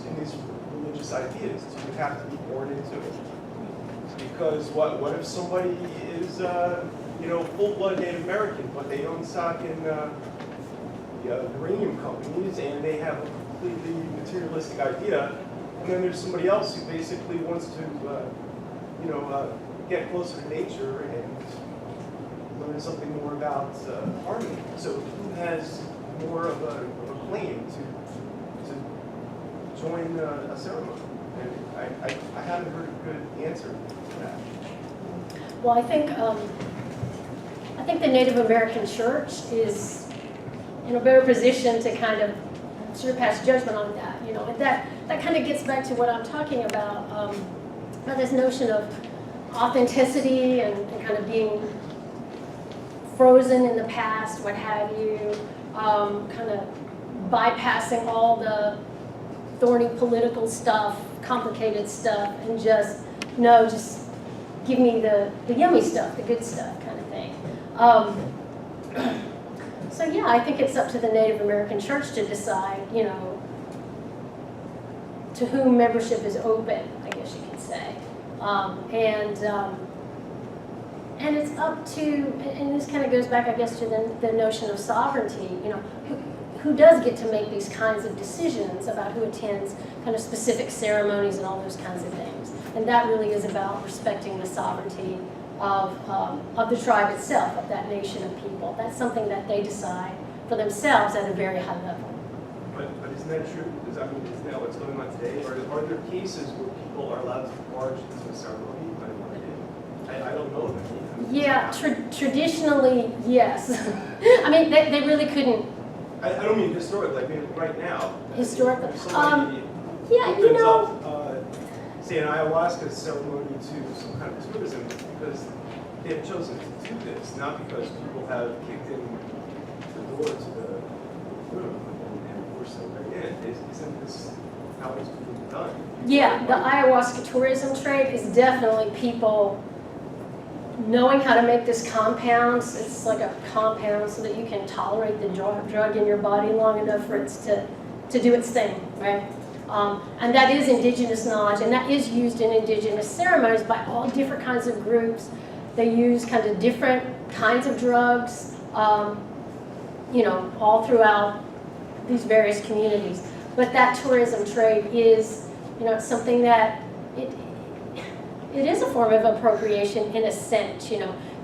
religious ideas? Do you have to be born into it? Because what if somebody is full-blood Native American, but they own stock in uranium companies, and they have a completely materialistic idea, and then there's somebody else who basically wants to get closer to nature and learn something more about harmony. So who has more of a claim to join a ceremony? And I haven't heard a good answer to that. Well, I think the Native American Church is in a better position to kind of sort of pass judgment on that. You know, and that kind of gets back to what I'm talking about this notion of authenticity and kind of being frozen in the past, what have you, kind of bypassing all the thorny political stuff, complicated stuff, and just give me the yummy stuff, the good stuff kind of thing. So yeah, I think it's up to the Native American Church to decide, to whom membership is open, I guess you could say. And it's up to, and this kind of goes back, I guess, to the notion of sovereignty, who does get to make these kinds of decisions about who attends kind of specific ceremonies and all those kinds of things. And that really is about respecting the sovereignty of the tribe itself, of that nation of people. That's something that they decide for themselves at a very high level. But isn't that true? Isn't that what's going on today? Or are there cases where people are allowed to march into a ceremony? I don't know of any. Yeah, traditionally, yes. I mean, they really couldn't. I don't mean historically, I mean right now. Historically? Yeah, opens up, say, an ayahuasca ceremony to some kind of tourism because they have chosen to do this, not because people have kicked in the door to the room and forced them right in. Isn't this how it's being done? Yeah, the ayahuasca tourism trade is definitely people knowing how to make this compound. It's like a compound so that you can tolerate the drug in your body long enough for it to do its thing, right? And that is indigenous knowledge, and that is used in indigenous ceremonies by all different kinds of groups. They use kind of different kinds of drugs, all throughout these various communities. But that tourism trade is, something that it is a form of appropriation in a sense.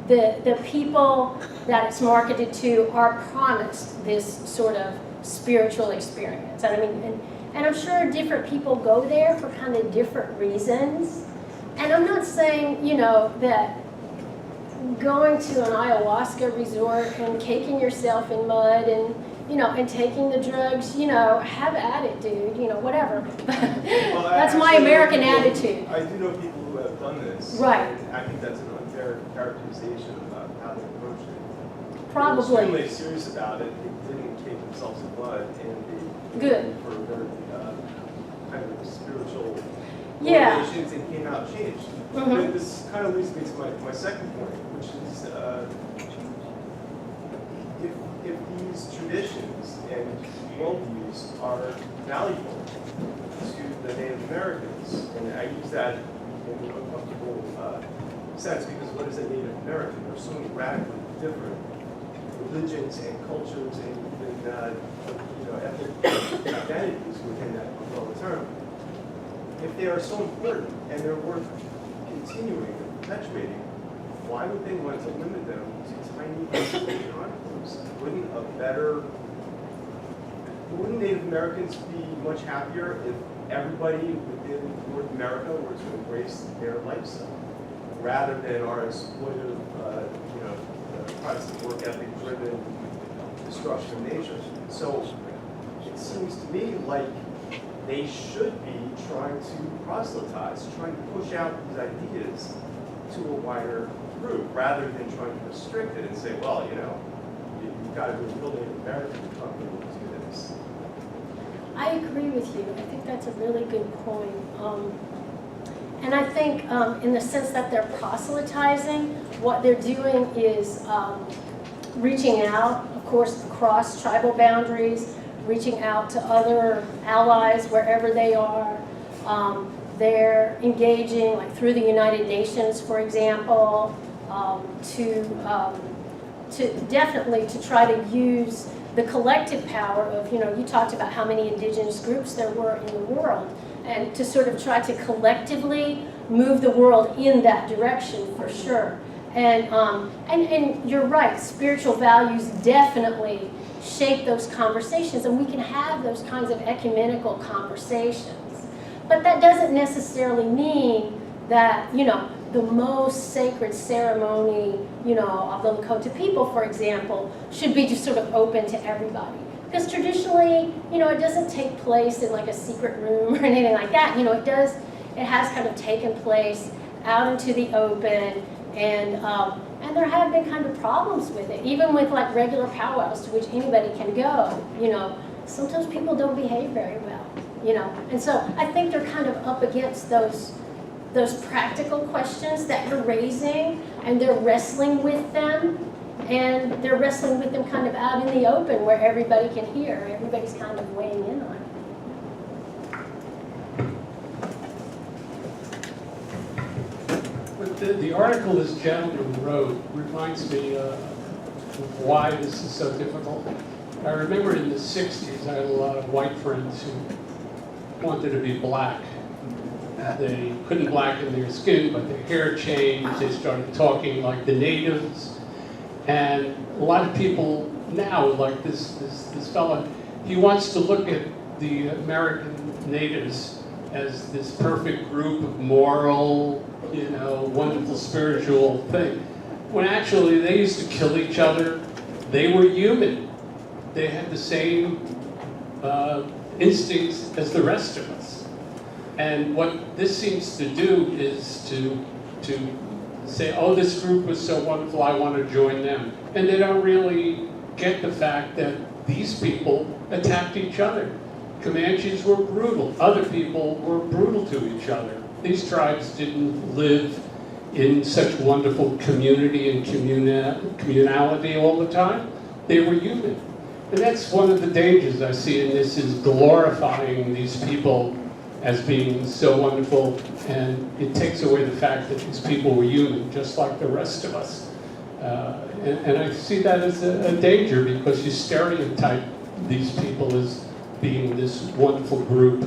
The people that it's marketed to are promised this sort of spiritual experience. And I'm sure different people go there for kind of different reasons. And I'm not saying, that going to an ayahuasca resort and caking yourself in mud and, and taking the drugs, have at it, dude, whatever. Well, that's my American attitude. I do know people who have done this. Right. And I think that's an unfair characterization of how they approached it. Probably. They were extremely serious about it. They didn't cake themselves in blood, and they Good. went for very kind of spiritual Yeah. motivations and came out changed. Mhm. But this kind of leads me to my second point, which is if these traditions and worldviews are valuable to the Native Americans, and I use that in an uncomfortable sense because what is a Native American? There are so many radically different religions and cultures and even ethnic identities within that umbrella term. If they are so important and they're worth continuing and perpetuating, why would they want to limit them to tiny isolated enclaves? Wouldn't Native Americans be much happier if everybody within North America were to embrace their lifestyle, rather than our exploitive, Protestant work ethic driven destruction of nature? So it seems to me like they should be trying to proselytize, trying to push out these ideas to a wider group, rather than trying to restrict it and say, well, you know, you've got to be fully American to come here and do this. I agree with you. I think that's a really good point. And I think in the sense that they're proselytizing, what they're doing is reaching out, of course, across tribal boundaries, reaching out to other allies wherever they are. They're engaging, like through the United Nations, for example, to definitely to try to use the collective power of, you know, you talked about how many indigenous groups there were in the world, and to sort of try to collectively move the world in that direction for sure. And you're right, spiritual values definitely shape those conversations, and we can have those kinds of ecumenical conversations. But that doesn't necessarily mean that, you know, the most sacred ceremony, you know, of the Lakota people, for example, should be just sort of open to everybody. Because traditionally, you know, it doesn't take place in like a secret room or anything like that. You know, it has kind of taken place out into the open, and there have been kind of problems with it, even with like regular powwows to which anybody can go. You know, sometimes people don't behave very well, you know, and so I think they're kind of up against those practical questions that you're raising, and they're wrestling with them, and they're wrestling with them kind of out in the open where everybody can hear, everybody's kind of weighing in on it. But the article this gentleman wrote reminds me of why this is so difficult. I remember in the 60s, I had a lot of white friends who wanted to be black. They couldn't blacken their skin, but their hair changed. They started talking like the natives. And a lot of people now, like this fella, he wants to look at the American natives as this perfect group of moral, you know, wonderful spiritual thing. When actually they used to kill each other. They were human. They had the same instincts as the rest of us. And what this seems to do is to say, oh, this group was so wonderful, I want to join them. And they don't really get the fact that these people attacked each other. Comanches were brutal. Other people were brutal to each other. These tribes didn't live in such wonderful community and communality all the time. They were human. And that's one of the dangers I see in this, is glorifying these people as being so wonderful, and it takes away the fact that these people were human, just like the rest of us. And I see that as a danger, because you stereotype these people as being this wonderful group,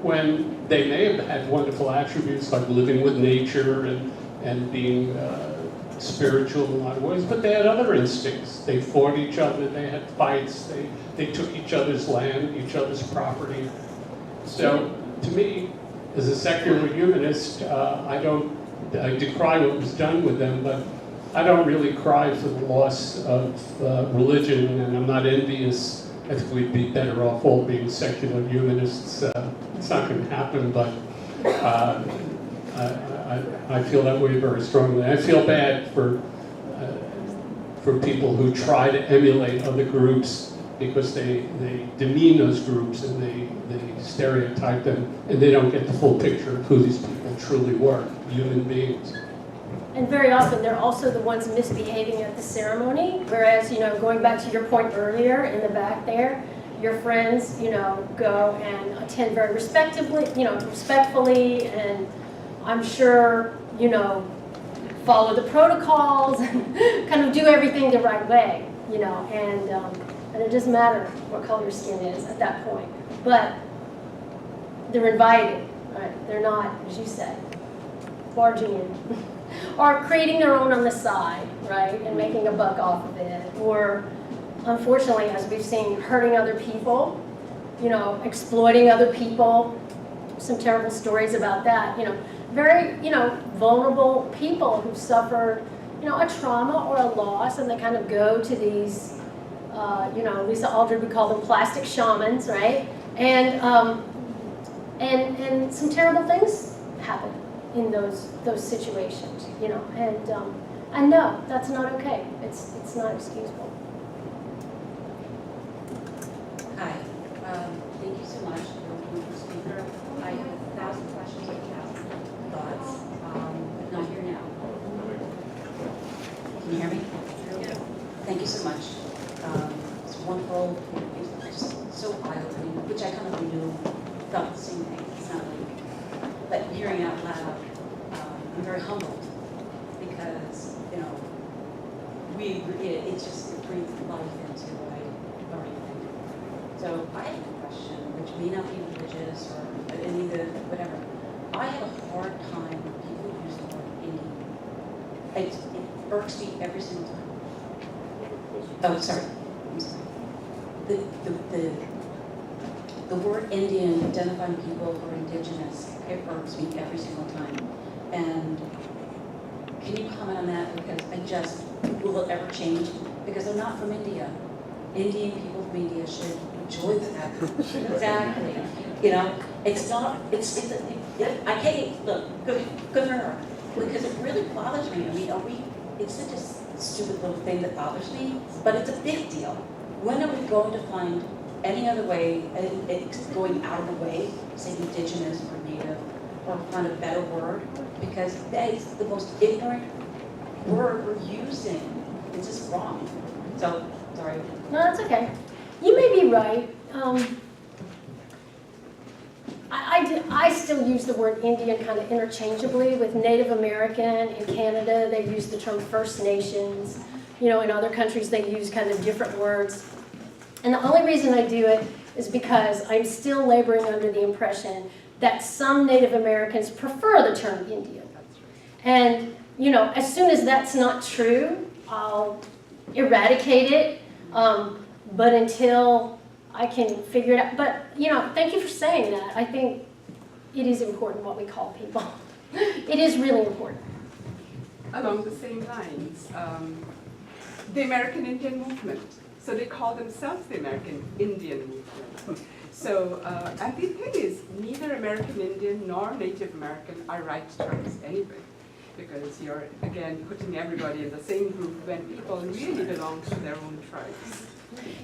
when they may have had wonderful attributes like living with nature and being spiritual in a lot of ways, but they had other instincts. They fought each other, they had fights, they took each other's land, each other's property. So, to me, as a secular humanist, I decry what was done with them, but I don't really cry for the loss of religion, and I'm not envious. I think we'd be better off all being secular humanists. It's not going to happen, but I feel that way very strongly. I feel bad for people who try to emulate other groups, because they demean those groups and they stereotype them, and they don't get the full picture of who these people truly were, human beings. And very often they're also the ones misbehaving at the ceremony, whereas, you know, going back to your point earlier in the back there, your friends, you know, go and attend very respectfully, and I'm sure, you know, follow the protocols and kind of do everything the right way, you know, and it doesn't matter what color your skin is at that point. But they're invited, right? They're not, as you said, barging in. Or creating their own on the side, right? And making a buck off of it. Or, unfortunately, as we've seen, hurting other people, you know, exploiting other people. Some terrible stories about that, you know. Very, you know, vulnerable people who've suffered, you know, a trauma or a loss, and they kind of go to these, you know, Lisa Aldridge would call them plastic shamans, right? And some terrible things happen, in those situations, you know, and no, that's not okay. It's not excusable. Hi, thank you so much for being the speaker. I have 1,000 questions, 1,000 thoughts, but not here now. Can you hear me? Yeah. Thank you so much. It's wonderful, it's just so eye-opening, which I kind of knew, felt the same thing. It's not like, but hearing out loud, I'm very humbled because, you know, it just breathes life into what I already think. So I have a question, which may not be religious or any of the whatever. I have a hard time when people use the word Indian. It irks me every single time. Oh, sorry. I'm sorry. The word Indian identifying people who are indigenous, it irks me every single time. And can you comment on that? Because will it ever change? Because I'm not from India. Indian people from India should enjoy the fact. Exactly. You know, it's not, I can't, look, good for her. Because it really bothers me. I mean, it's such a stupid little thing that bothers me, but it's a big deal. When are we going to find any other way, going out of the way, say indigenous or native, or find a better word? Because that is the most ignorant word we're using. It's just wrong. So, sorry. No, that's okay. You may be right. I still use the word Indian kind of interchangeably with Native American. In Canada, they use the term First Nations. You know, in other countries, they use kind of different words. And the only reason I do it is because I'm still laboring under the impression that some Native Americans prefer the term Indian. And, you know, as soon as that's not true, I'll eradicate it. But until I can figure it out. But, you know, thank you for saying that. I think it is important what we call people. It is really important. Along the same lines, the American Indian movement. So they call themselves the American Indian movement. So, and the thing is, neither American Indian nor Native American are right terms anyway, because you're, again, putting everybody in the same group when people really belong to their own tribes.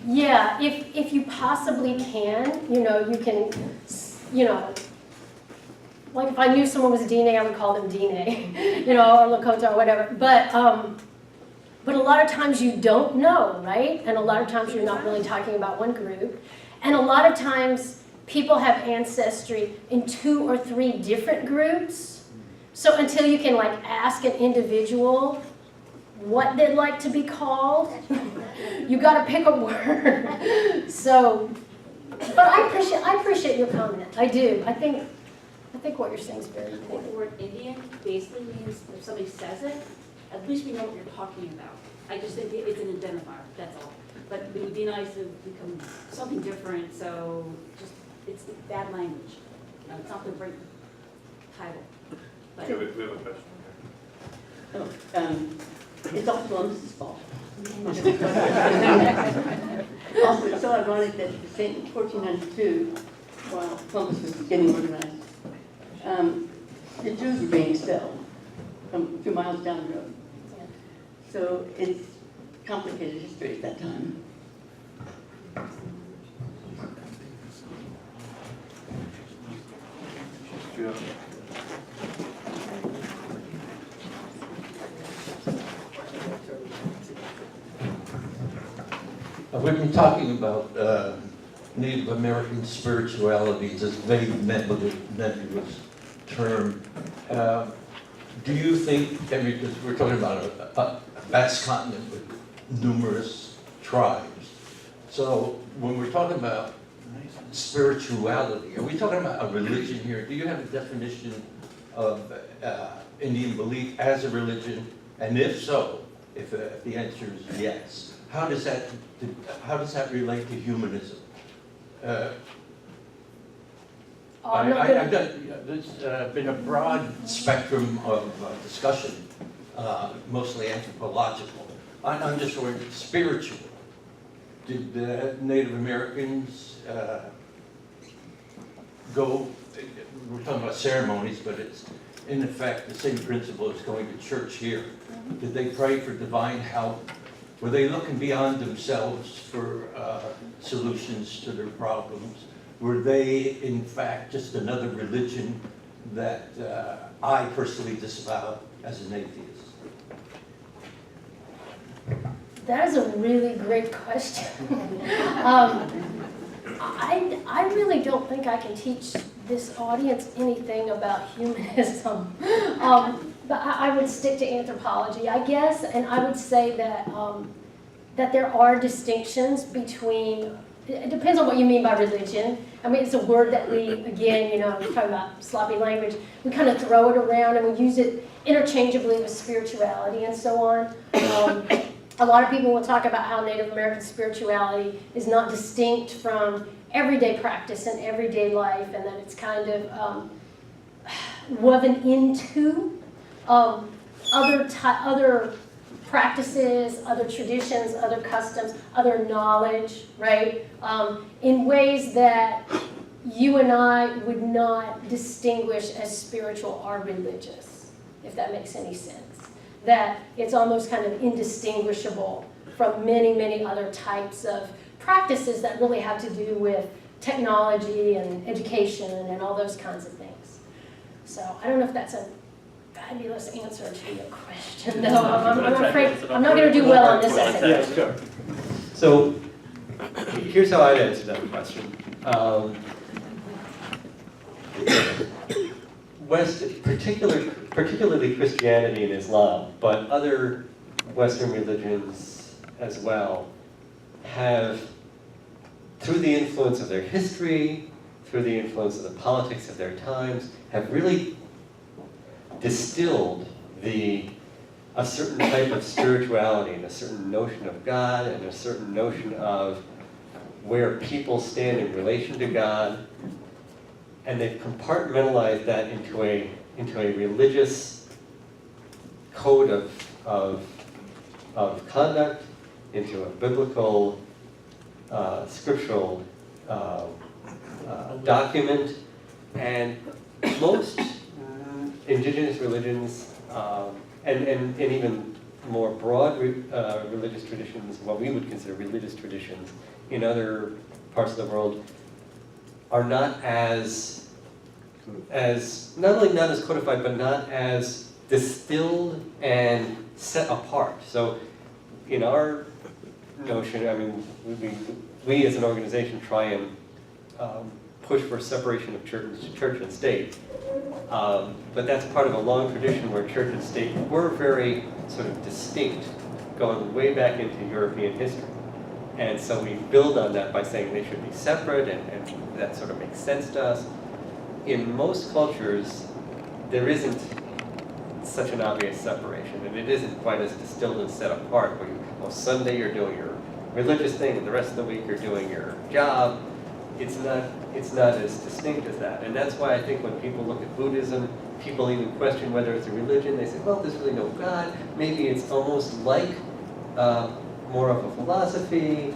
Yeah, if you possibly can, you know, you can, you know, like if I knew someone was a Dine, I would call them Dine, you know, or Lakota or whatever. But a lot of times you don't know, right? And a lot of times you're not really talking about one group. And a lot of times people have ancestry in 2 or 3 different groups. So until you can like ask an individual what they'd like to be called, you got to pick a word. So, but I appreciate your comment. I do. I think what you're saying is very I think important. the word Indian basically means if somebody says it, at least we know what you're talking about. I just think it's an identifier, that's all. But it would be nice to become something different, so just, it's bad language. You know, it's not the right title. But Okay, we have a question. It's all Columbus's fault. Also, it's so ironic that in 1492, while Columbus was getting organized, the Jews were being expelled from a few miles down the road. So it's complicated history at that time. We've been talking about Native American spirituality. It's a vague, nebulous term. Do you think, I mean, because we're talking about a vast continent with numerous tribes. So when we're talking about spirituality, are we talking about a religion here? Do you have a definition of Indian belief as a religion? And if so, if the answer is yes, how does that relate to humanism? There's been a broad spectrum of discussion, mostly anthropological. I'm just wondering, spiritual. Did the Native Americans go, we're talking about ceremonies, but it's in effect, the same principle as going to church here. Did they pray for divine help? Were they looking beyond themselves for solutions to their problems? Were they, in fact, just another religion that I personally disavow as an atheist? That is a really great question. I really don't think I can teach this audience anything about humanism. But I would stick to anthropology, I guess, and I would say that that there are distinctions between. It depends on what you mean by religion. I mean, it's a word that we, again, you know, we're talking about sloppy language. We kind of throw it around and we use it interchangeably with spirituality and so on. A lot of people will talk about how Native American spirituality is not distinct from everyday practice and everyday life, and that it's kind of woven into other practices, other traditions, other customs, other knowledge, right? In ways that you and I would not distinguish as spiritual or religious, if that makes any sense. That it's almost kind of indistinguishable from many, many other types of practices that really have to do with technology and education and all those kinds of things. So I don't know if that's a fabulous answer to your question, though. I'm afraid I'm not going to do well on this essay. Yeah, sure. So here's how I'd answer that question. Particularly Christianity and Islam, but other Western religions as well, have, through the influence of their history, through the influence of the politics of their times, have really distilled a certain type of spirituality and a certain notion of God and a certain notion of where people stand in relation to God, and they've compartmentalized that into a religious code of conduct, into a biblical, scriptural document, and most indigenous religions and even more broad religious traditions, what we would consider religious traditions in other parts of the world, are not as not only not as codified, but not as distilled and set apart. So in our notion, I mean, we as an organization try and push for separation of church and state. But that's part of a long tradition where church and state were very sort of distinct, going way back into European history. And so we build on that by saying they should be separate, and that sort of makes sense to us. In most cultures, there isn't such an obvious separation, and it isn't quite as distilled and set apart, where Sunday you're doing your religious thing, and the rest of the week you're doing your job. It's not as distinct as that. And that's why I think when people look at Buddhism, people even question whether it's a religion. They say, well, there's really no God. Maybe it's almost like more of a philosophy.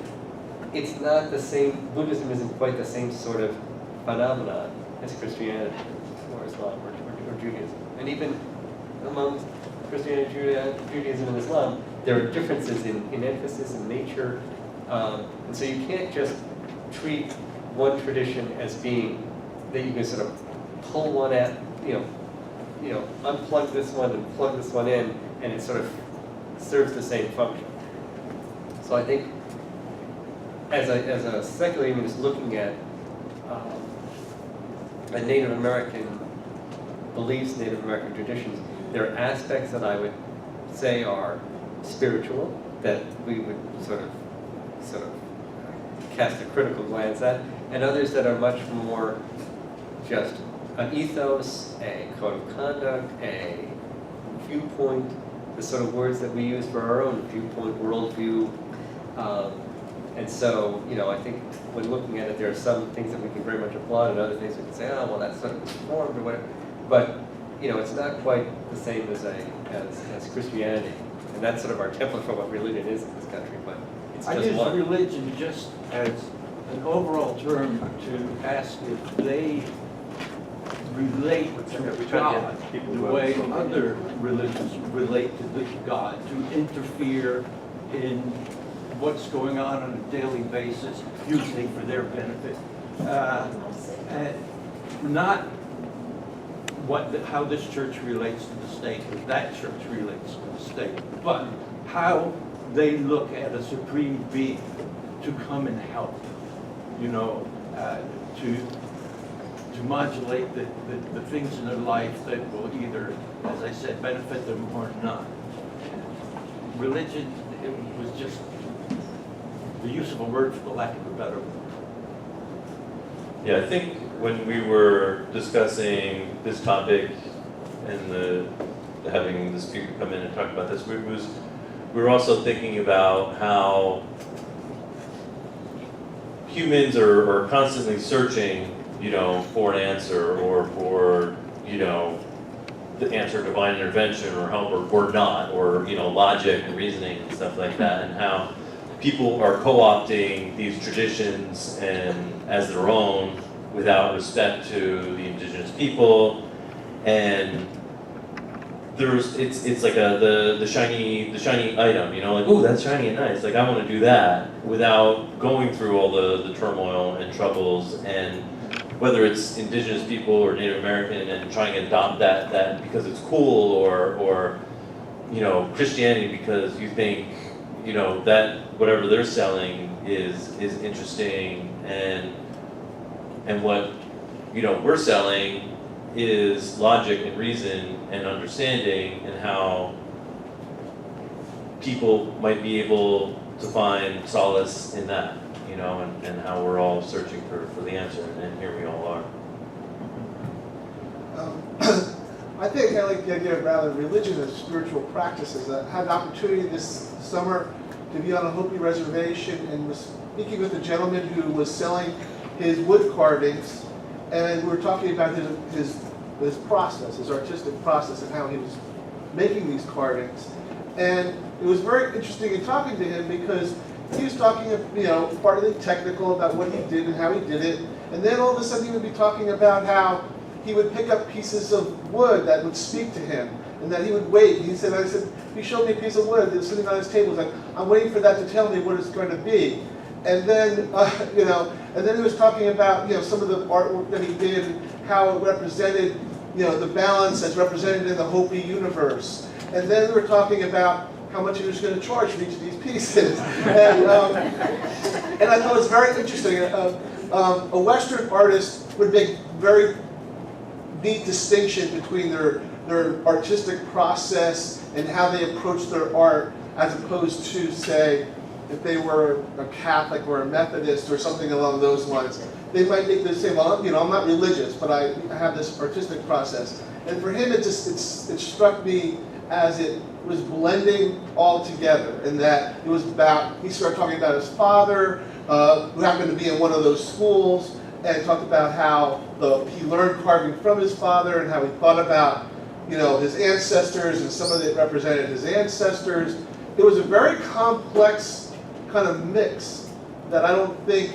It's not the same, Buddhism isn't quite the same sort of phenomenon as Christianity or Islam or Judaism. And even among Christianity, Judaism, and Islam, there are differences in emphasis and nature. And so you can't just treat one tradition as being that you can sort of pull one at, unplug this one and plug this one in, and it sort of serves the same function. So I think as a secular humanist looking at a Native American beliefs, Native American traditions, there are aspects that I would say are spiritual that we would sort of cast a critical glance at, and others that are much more just an ethos, a code of conduct, a viewpoint, the sort of words that we use for our own viewpoint, worldview. And so, I think when looking at it, there are some things that we can very much applaud, and other things we can say, oh, well, that's sort of reformed or whatever. But, it's not quite the same as Christianity. And that's sort of our template for what religion is in this country, but it's just one. I use religion just as an overall term to ask if they relate to God the way other religions relate to this God, to interfere in what's going on a daily basis, usually for their benefit. And not how this church relates to the state, or that church relates to the state, but how they look at a supreme being to come and help, you know, to modulate the things in their life that will either, as I said, benefit them or not. Religion, it was just the use of a word for the lack of a better word. Yeah, I think when we were discussing this topic and having the speaker come in and talk about this, we were also thinking about how humans are constantly searching, you know, for an answer or for, you know, the answer, divine intervention or help or not, or, you know, logic and reasoning and stuff like that, and how people are co-opting these traditions and as their own without respect to the indigenous people, and it's like the shiny item, you know, like, ooh, that's shiny and nice, like I want to do that, without going through all the turmoil and troubles, and whether it's indigenous people or Native American and trying to adopt that because it's cool, or you know, Christianity because you think, you know, that whatever they're selling is interesting, and what, you know, we're selling is logic and reason and understanding, and how people might be able to find solace in that, you know, and how we're all searching for the answer, and here we all are. I think I like the idea of rather religion as spiritual practices. I had an opportunity this summer to be on a Hopi reservation and was speaking with a gentleman who was selling his wood carvings, and we were talking about his process, his artistic process, and how he was making these carvings. And it was very interesting in talking to him because he was talking, you know, partly technical about what he did and how he did it, and then all of a sudden he would be talking about how he would pick up pieces of wood that would speak to him, and that he would wait. He said, he showed me a piece of wood that was sitting on his table. He's like, I'm waiting for that to tell me what it's going to be. And then, you know, and then he was talking about, you know, some of the artwork that he did and how it represented, you know, the balance as represented in the Hopi universe. And then we were talking about how much he was going to charge for each of these pieces. And I thought it was very interesting. A Western artist would make very neat distinction between their artistic process and how they approach their art, as opposed to, say, if they were a Catholic or a Methodist or something along those lines. They might make the same, well, you know, I'm not religious, but I have this artistic process. And for him, it struck me as it was blending all together, and that it was about, he started talking about his father, who happened to be in one of those schools, and talked about how he learned carving from his father, and how he thought about, you know, his ancestors, and some of it represented his ancestors. It was a very complex kind of mix that I don't think,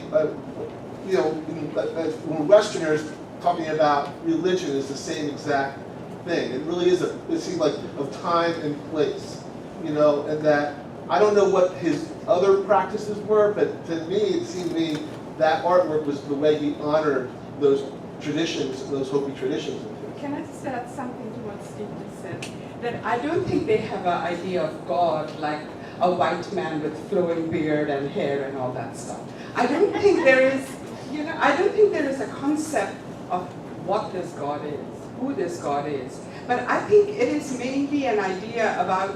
you know, when Westerners talking about religion is the same exact thing. It really is it seemed like of time and place, you know, and that I don't know what his other practices were, but to me, it seemed to me that artwork was the way he honored those traditions, those Hopi traditions. Can I just add something to what Steve just said? That I don't think they have an idea of God like a white man with flowing beard and hair and all that stuff. I don't think there is, you know, I don't think there is a concept of what this God is, who this God is. But I think it is mainly an idea about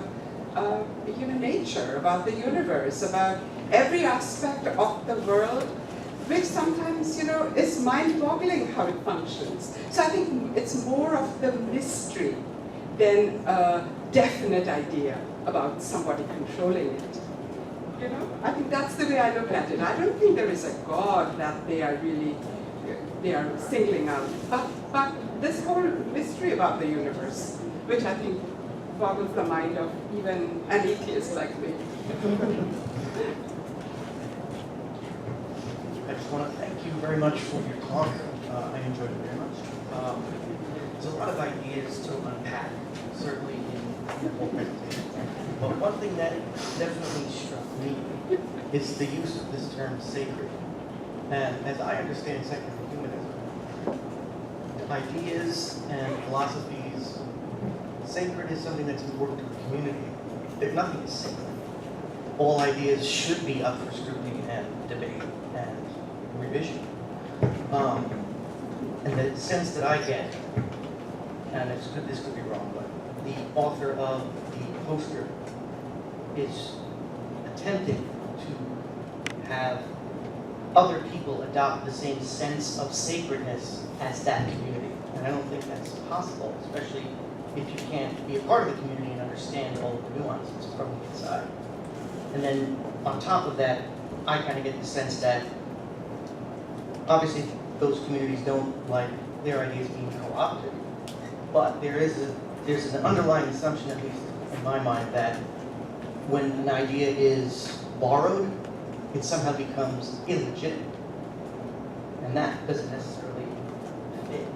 human nature, about the universe, about every aspect of the world, which sometimes, you know, is mind-boggling how it functions. So I think it's more of the mystery than a definite idea about somebody controlling it. You know, I think that's the way I look at it. I don't think there is a God that they are singling out. But this whole mystery about the universe, which I think boggles the mind of even an atheist like me. I just want to thank you very much for your talk. I enjoyed it very much. There's a lot of ideas to unpack, certainly in the whole presentation. But one thing that definitely struck me is the use of this term sacred. And as I understand secular humanism, ideas and philosophies, sacred is something that's important to the community. If nothing is sacred, all ideas should be up for scrutiny and debate and revision. And the sense that I get, and this could be wrong, but the author of the poster is attempting to have other people adopt the same sense of sacredness as that community. And I don't think that's possible, especially if you can't be a part of the community and understand all of the nuances from the inside. And then on top of that, I kind of get the sense that obviously those communities don't like their ideas being co-opted, but there's an underlying assumption, at least in my mind, that when an idea is borrowed, it somehow becomes illegitimate. And that doesn't necessarily fit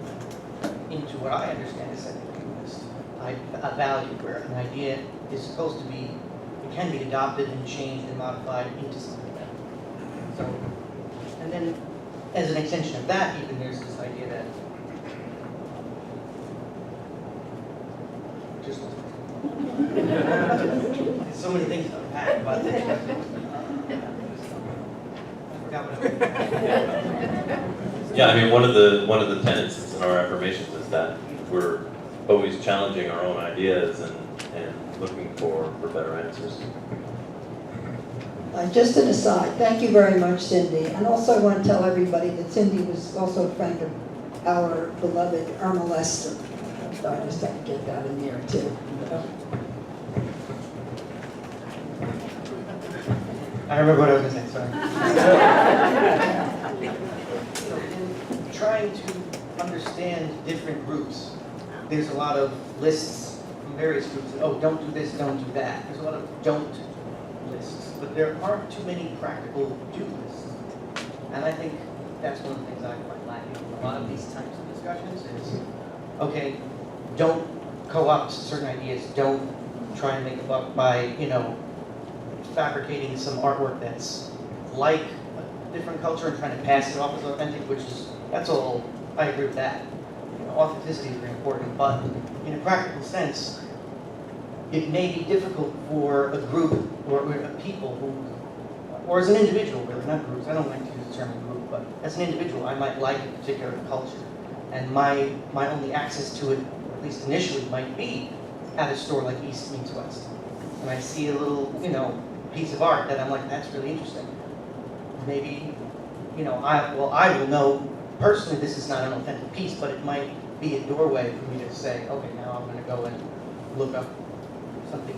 into what I understand as secular humanist a value, where an idea is supposed to be, it can be adopted and changed and modified into something better. So, and then as an extension of that, even there's this idea that just there's so many things to unpack about this. Yeah, I mean, one of the tenets in our affirmations is that we're always challenging our own ideas and looking for better answers. Just an aside, thank you very much, Cindy. And also I want to tell everybody that Cindy was also a friend of our beloved Irma Lester. So I just have to get that in there too. I remember what I was going to say, sorry. So in trying to understand different groups, there's a lot of lists from various groups. Oh, don't do this, don't do that. There's a lot of don't lists, but there aren't too many practical do lists. And I think that's one of the things I find lacking in a lot of these types of discussions is, okay, don't co-opt certain ideas, don't try and make a buck by, fabricating some artwork that's like a different culture and trying to pass it off as authentic, that's all, I agree with that. Authenticity is very important, but in a practical sense, it may be difficult for a group or people who, or as an individual really, not groups, I don't like to use the term group, but as an individual, I might like a particular culture, and my only access to it, at least initially, might be at a store like East Meets West. And I see a little, piece of art that I'm like, that's really interesting. Maybe, I will know personally this is not an authentic piece, but it might be a doorway for me to say, okay, now I'm going to go and look up something,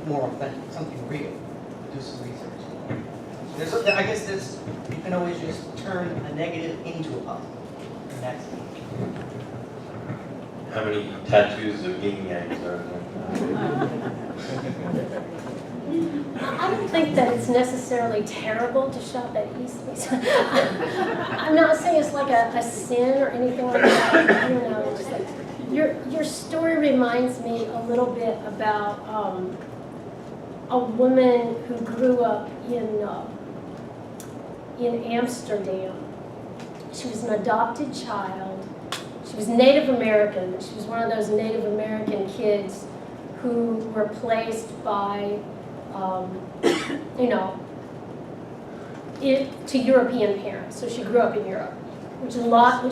more authentic, something real, do some research. I guess you can always just turn a negative into a positive, and that's it. How many tattoos of yin yangs are there? I don't think that it's necessarily terrible to shop at East Meets. I'm not saying it's like a sin or anything like that. Just like, your story reminds me a little bit about a woman who grew up in Amsterdam. She was an adopted child. She was Native American. She was one of those Native American kids who were placed by to European parents. So she grew up in Europe, which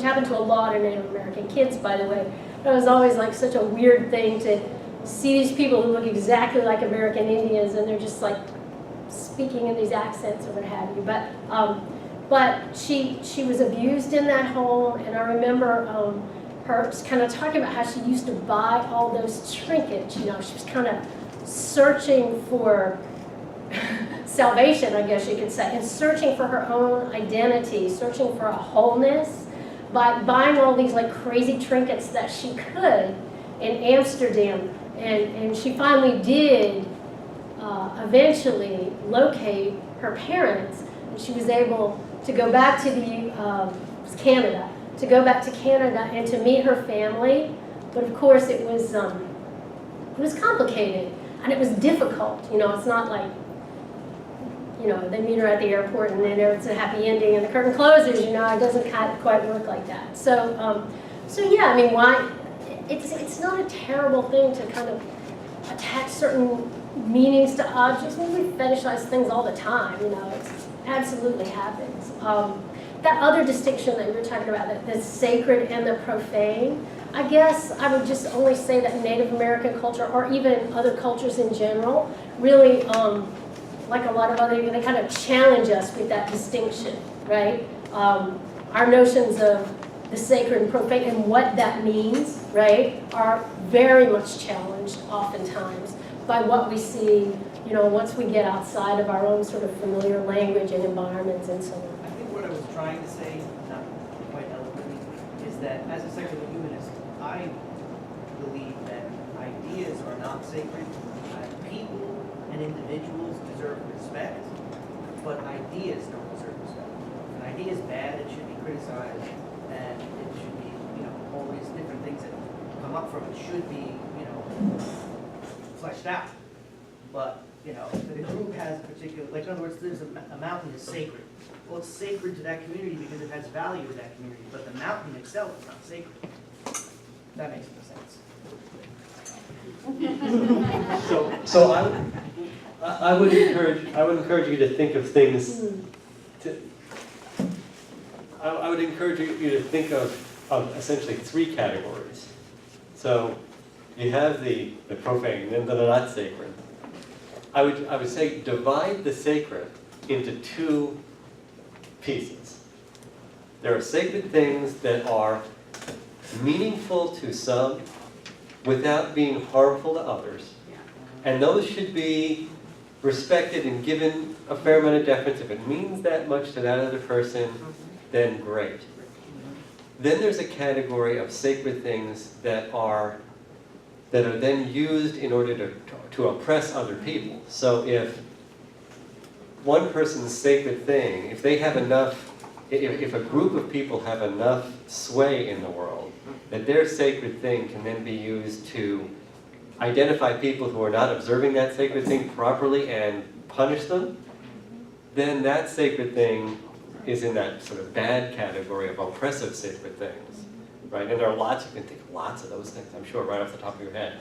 happened to a lot of Native American kids, by the way. But it was always like such a weird thing to see these people who look exactly like American Indians, and they're just like speaking in these accents or what have you. But she was abused in that home, and I remember her kind of talking about how she used to buy all those trinkets. She was kind of searching for salvation, I guess you could say, and searching for her own identity, searching for a wholeness by buying all these like crazy trinkets that she could in Amsterdam. And she finally did eventually locate her parents, and she was able to go back to Canada to go back to Canada and to meet her family. But of course, it was complicated and it was difficult. You know, it's not like, you know, they meet her at the airport and then it's a happy ending and the curtain closes. You know, it doesn't quite work like that. So, so yeah, I mean, why? It's not a terrible thing to kind of attach certain meanings to objects. I mean, we fetishize things all the time. You know, it absolutely happens. That other distinction that we were talking about, the sacred and the profane, I guess I would just only say that Native American culture, or even other cultures in general, really, like a lot of other, they kind of challenge us with that distinction, right? Our notions of the sacred and profane and what that means, right, are very much challenged oftentimes by what we see, you know, once we get outside of our own sort of familiar language and environments and so on. I think what I was trying to say, not quite eloquently, is that as a secular humanist, I believe that ideas are not sacred. People and individuals deserve respect, but ideas don't deserve respect. If an idea is bad, it should be criticized, and it should be, you know, all these different things that come up from it should be, you know, fleshed out. But, you know, if a group has a particular, like in other words, there's a mountain is sacred. Well, it's sacred to that community because it has value to that community, but the mountain itself is not sacred. That makes no sense. So I would encourage you to think of things. I would encourage you to think of essentially three categories. So you have the profane and the not sacred. I would say divide the sacred into two pieces. There are sacred things that are meaningful to some without being harmful to others. And those should be respected and given a fair amount of deference. If it means that much to that other person, then great. Then there's a category of sacred things that are then used in order to oppress other people. So if one person's sacred thing, if they have enough, if a group of people have enough sway in the world, that their sacred thing can then be used to identify people who are not observing that sacred thing properly and punish them, then that sacred thing is in that sort of bad category of oppressive sacred things, right? And there are lots, you can think of lots of those things, I'm sure, right off the top of your head.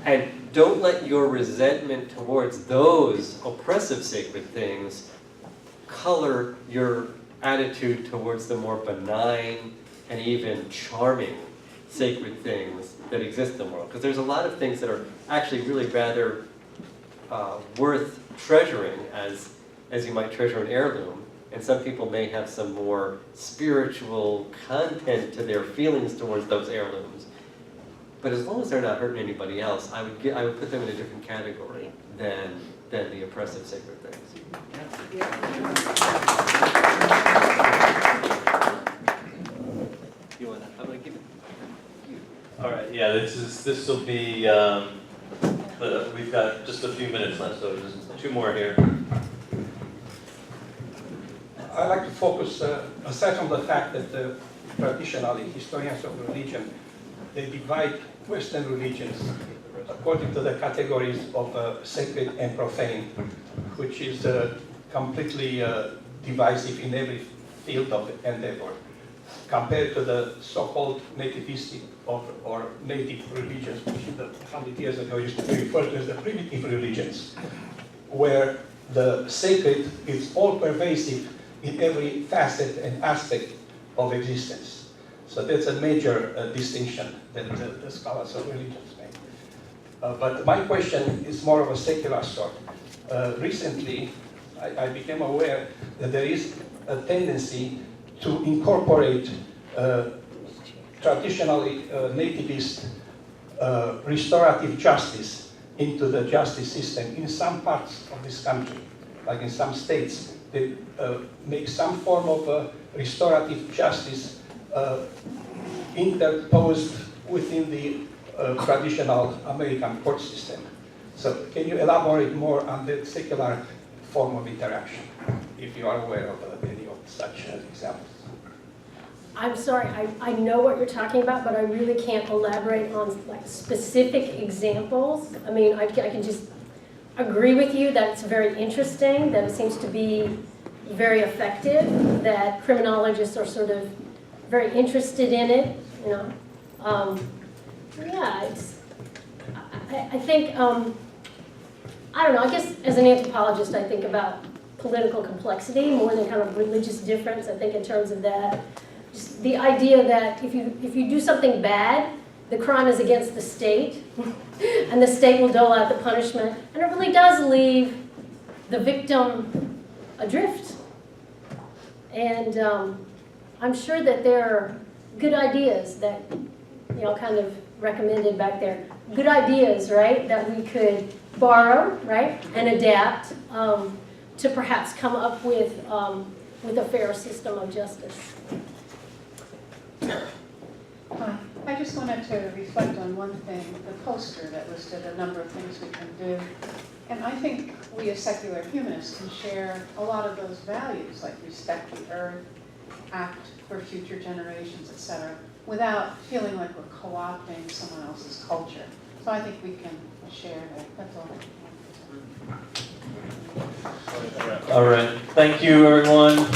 And don't let your resentment towards those oppressive sacred things color your attitude towards the more benign and even charming sacred things that exist in the world. Because there's a lot of things that are actually really rather worth treasuring as you might treasure an heirloom. And some people may have some more spiritual content to their feelings towards those heirlooms. But as long as they're not hurting anybody else, I would put them in a different category than the oppressive sacred things. You wanna? I'm gonna give it. All right. Yeah. This will be. We've got just a few minutes left, so just two more here. I like to focus, aside from the fact that traditionally historians of religion, they divide Western religions according to the categories of sacred and profane, which is completely divisive in every field of endeavor, compared to the so-called nativistic or native religions, which 100 years ago used to be referred to as the primitive religions, where the sacred is all-pervasive in every facet and aspect of existence. So that's a major distinction that the scholars of religions make. But my question is more of a secular sort. Recently, I became aware that there is a tendency to incorporate traditionally nativist restorative justice into the justice system in some parts of this country. Like in some states, they make some form of restorative justice interposed within the traditional American court system. So can you elaborate more on the secular form of interaction, if you are aware of any of such examples? I'm sorry, I know what you're talking about, but I really can't elaborate on like specific examples. I mean, I can just agree with you that it's very interesting, that it seems to be very effective, that criminologists are sort of very interested in it, you know. Yeah, I think, I don't know, I guess as an anthropologist, I think about political complexity more than kind of religious difference. I think in terms of that, just the idea that if you do something bad, the crime is against the state, and the state will dole out the punishment, and it really does leave the victim adrift. And I'm sure that there are good ideas that, you know, kind of recommended back there. Good ideas, right, that we could borrow, right, and adapt to perhaps come up with a fair system of justice. I just wanted to reflect on one thing, the poster that listed a number of things we can do. And I think we as secular humanists can share a lot of those values, like respect the earth, act for future generations, etc., without feeling like we're co-opting someone else's culture. So I think we can share that. That's all. All right. Thank you, everyone.